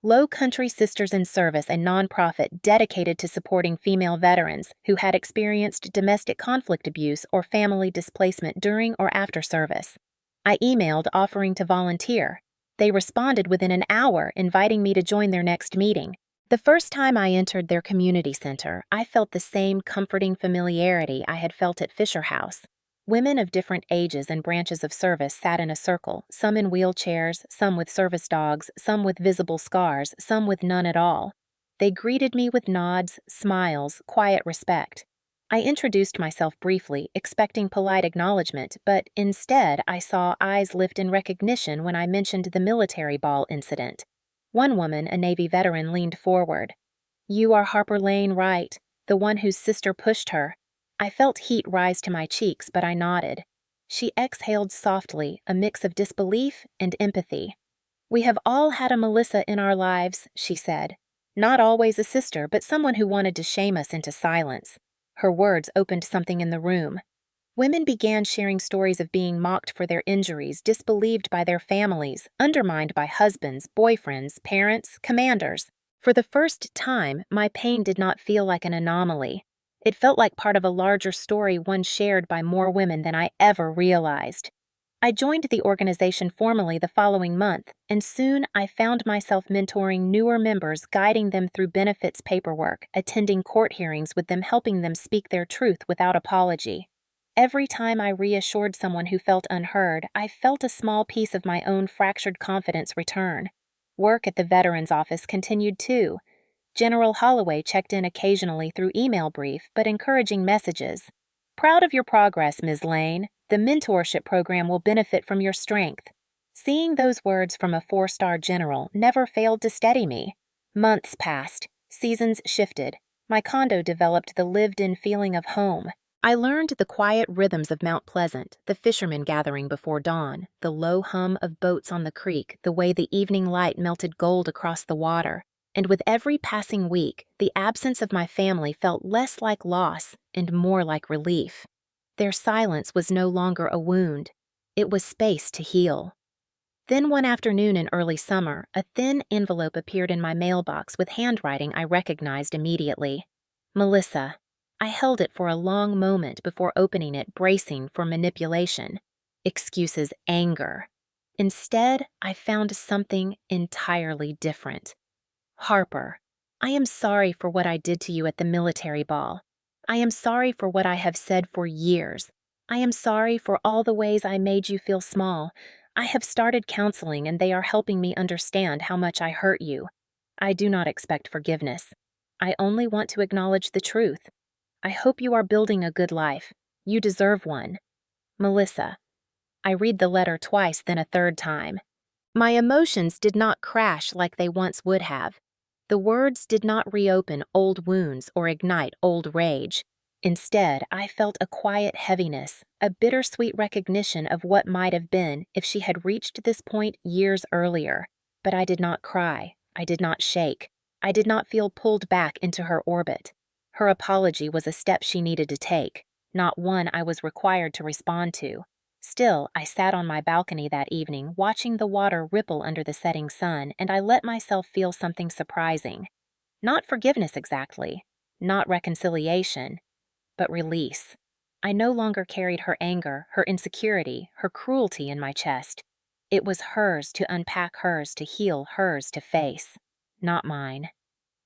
Low Country Sisters in Service, a nonprofit dedicated to supporting female veterans who had experienced domestic conflict abuse or family displacement during or after service. I emailed offering to volunteer. They responded within an hour, inviting me to join their next meeting. The first time I entered their community center, I felt the same comforting familiarity I had felt at Fisher House. Women of different ages and branches of service sat in a circle, some in wheelchairs, some with service dogs, some with visible scars, some with none at all. They greeted me with nods, smiles, quiet respect. I introduced myself briefly, expecting polite acknowledgement, but instead I saw eyes lift in recognition when I mentioned the military ball incident. One woman, a Navy veteran, leaned forward. "You are Harper Lane, right? The one whose sister pushed her." I felt heat rise to my cheeks, but I nodded. She exhaled softly, a mix of disbelief and empathy. "We have all had a Melissa in our lives," she said. "Not always a sister, but someone who wanted to shame us into silence." Her words opened something in the room. Women began sharing stories of being mocked for their injuries, disbelieved by their families, undermined by husbands, boyfriends, parents, commanders. For the first time, my pain did not feel like an anomaly. It felt like part of a larger story, one shared by more women than I ever realized. I joined the organization formally the following month, and soon I found myself mentoring newer members, guiding them through benefits paperwork, attending court hearings with them, helping them speak their truth without apology. Every time I reassured someone who felt unheard, I felt a small piece of my own fractured confidence return. Work at the Veterans Office continued too. General Holloway checked in occasionally through email brief, but encouraging messages. "Proud of your progress, Ms. Lane. The mentorship program will benefit from your strength." Seeing those words from a 4-star general never failed to steady me. Months passed. Seasons shifted. My condo developed the lived-in feeling of home. I learned the quiet rhythms of Mount Pleasant, the fishermen gathering before dawn, the low hum of boats on the creek, the way the evening light melted gold across the water. And with every passing week, the absence of my family felt less like loss and more like relief. Their silence was no longer a wound. It was space to heal. Then one afternoon in early summer, a thin envelope appeared in my mailbox with handwriting I recognized immediately. "Melissa." I held it for a long moment before opening it, bracing for manipulation. Excuses, anger. Instead, I found something entirely different. "Harper, I am sorry for what I did to you at the military ball. I am sorry for what I have said for years. I am sorry for all the ways I made you feel small. I have started counseling, and they are helping me understand how much I hurt you. I do not expect forgiveness. I only want to acknowledge the truth. I hope you are building a good life. You deserve one. Melissa." I read the letter twice, then a third time. My emotions did not crash like they once would have. The words did not reopen old wounds or ignite old rage. Instead, I felt a quiet heaviness, a bittersweet recognition of what might have been if she had reached this point years earlier. But I did not cry. I did not shake. I did not feel pulled back into her orbit. Her apology was a step she needed to take, not one I was required to respond to. Still, I sat on my balcony that evening, watching the water ripple under the setting sun, and I let myself feel something surprising. Not forgiveness exactly, not reconciliation, but release. I no longer carried her anger, her insecurity, her cruelty in my chest. It was hers to unpack, hers to heal, hers to face, not mine.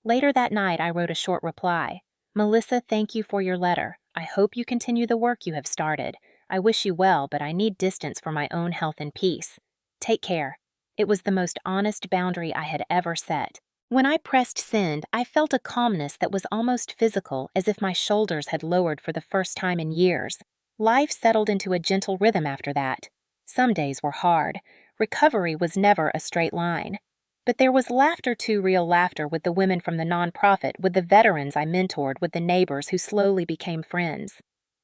Later that night, I wrote a short reply. "Melissa, thank you for your letter. I hope you continue the work you have started. I wish you well, but I need distance for my own health and peace. Take care." It was the most honest boundary I had ever set. When I pressed send, I felt a calmness that was almost physical, as if my shoulders had lowered for the first time in years. Life settled into a gentle rhythm after that. Some days were hard. Recovery was never a straight line. But there was laughter too, real laughter, with the women from the nonprofit, with the veterans I mentored, with the neighbors who slowly became friends.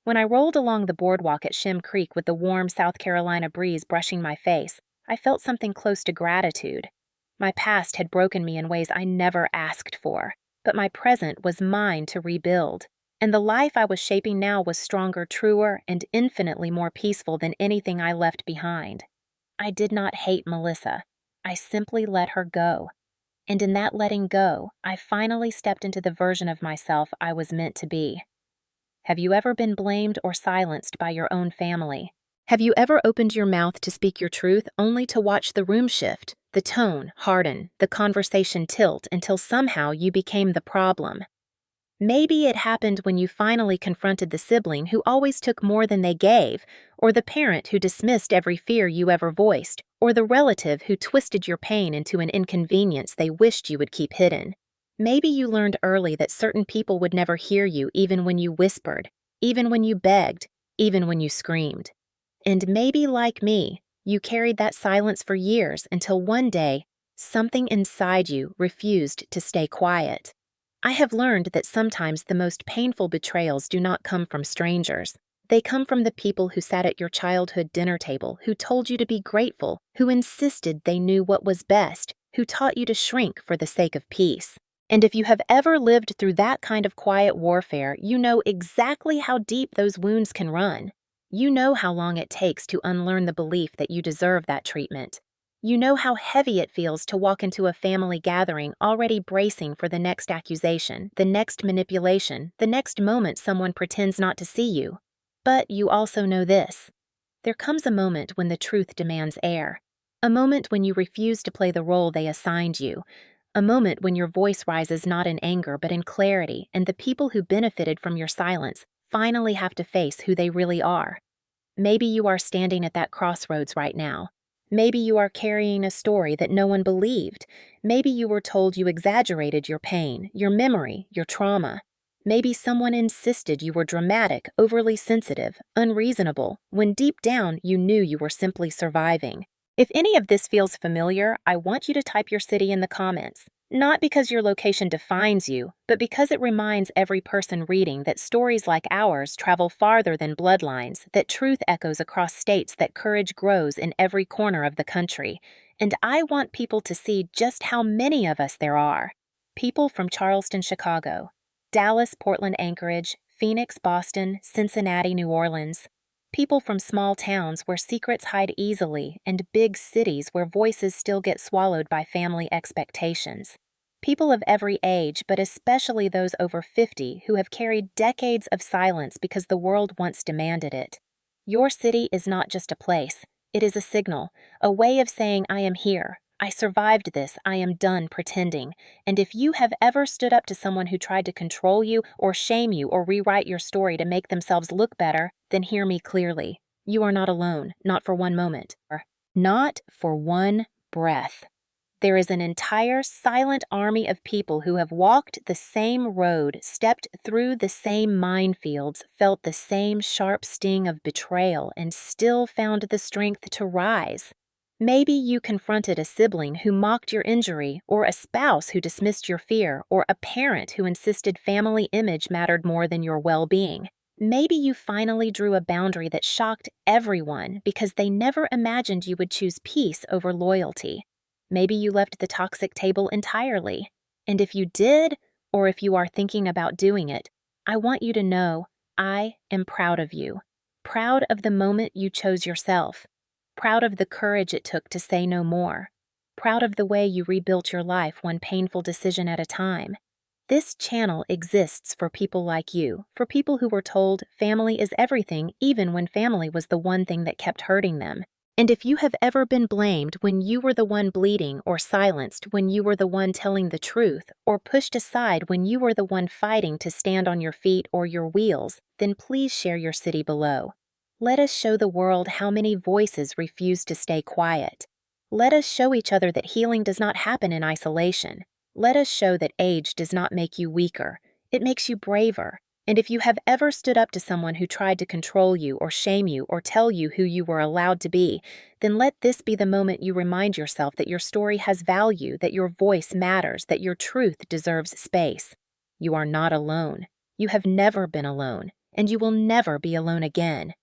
When I rolled along the boardwalk at Shem Creek with the warm South Carolina breeze brushing my face, I felt something close to gratitude. My past had broken me in ways I never asked for, but my present was mine to rebuild, and the life I was shaping now was stronger, truer, and infinitely more peaceful than anything I left behind. I did not hate Melissa. I simply let her go. And in that letting go, I finally stepped into the version of myself I was meant to be. Have you ever been blamed or silenced by your own family? Have you ever opened your mouth to speak your truth only to watch the room shift, the tone harden, the conversation tilt until somehow you became the problem? Maybe it happened when you finally confronted the sibling who always took more than they gave, or the parent who dismissed every fear you ever voiced, or the relative who twisted your pain into an inconvenience they wished you would keep hidden. Maybe you learned early that certain people would never hear you even when you whispered, even when you begged, even when you screamed. And maybe, like me, you carried that silence for years until one day, something inside you refused to stay quiet. I have learned that sometimes the most painful betrayals do not come from strangers. They come from the people who sat at your childhood dinner table, who told you to be grateful, who insisted they knew what was best, who taught you to shrink for the sake of peace. And if you have ever lived through that kind of quiet warfare, you know exactly how deep those wounds can run. You know how long it takes to unlearn the belief that you deserve that treatment. You know how heavy it feels to walk into a family gathering already bracing for the next accusation, the next manipulation, the next moment someone pretends not to see you. But you also know this. There comes a moment when the truth demands air. A moment when you refuse to play the role they assigned you. A moment when your voice rises not in anger but in clarity, and the people who benefited from your silence finally have to face who they really are. Maybe you are standing at that crossroads right now. Maybe you are carrying a story that no one believed. Maybe you were told you exaggerated your pain, your memory, your trauma. Maybe someone insisted you were dramatic, overly sensitive, unreasonable, when deep down you knew you were simply surviving. If any of this feels familiar, I want you to type your city in the comments. Not because your location defines you, but because it reminds every person reading that stories like ours travel farther than bloodlines, that truth echoes across states, that courage grows in every corner of the country. And I want people to see just how many of us there are. People from Charleston, Chicago, Dallas, Portland, Anchorage, Phoenix, Boston, Cincinnati, New Orleans. People from small towns where secrets hide easily, and big cities where voices still get swallowed by family expectations. People of every age, but especially those over 50 who have carried decades of silence because the world once demanded it. Your city is not just a place. It is a signal, a way of saying I am here. I survived this. I am done pretending. And if you have ever stood up to someone who tried to control you or shame you or rewrite your story to make themselves look better, then hear me clearly. You are not alone, not for one moment, not for one breath. There is an entire silent army of people who have walked the same road, stepped through the same minefields, felt the same sharp sting of betrayal, and still found the strength to rise. Maybe you confronted a sibling who mocked your injury, or a spouse who dismissed your fear, or a parent who insisted family image mattered more than your well-being. Maybe you finally drew a boundary that shocked everyone because they never imagined you would choose peace over loyalty. Maybe you left the toxic table entirely. And if you did, or if you are thinking about doing it, I want you to know I am proud of you. Proud of the moment you chose yourself. Proud of the courage it took to say no more. Proud of the way you rebuilt your life one painful decision at a time. This channel exists for people like you, for people who were told family is everything even when family was the one thing that kept hurting them. And if you have ever been blamed when you were the one bleeding, or silenced when you were the one telling the truth, or pushed aside when you were the one fighting to stand on your feet or your wheels, then please share your city below. Let us show the world how many voices refuse to stay quiet. Let us show each other that healing does not happen in isolation. Let us show that age does not make you weaker, it makes you braver. And if you have ever stood up to someone who tried to control you or shame you or tell you who you were allowed to be, then let this be the moment you remind yourself that your story has value, that your voice matters, that your truth deserves space. You are not alone. You have never been alone, and you will never be alone again.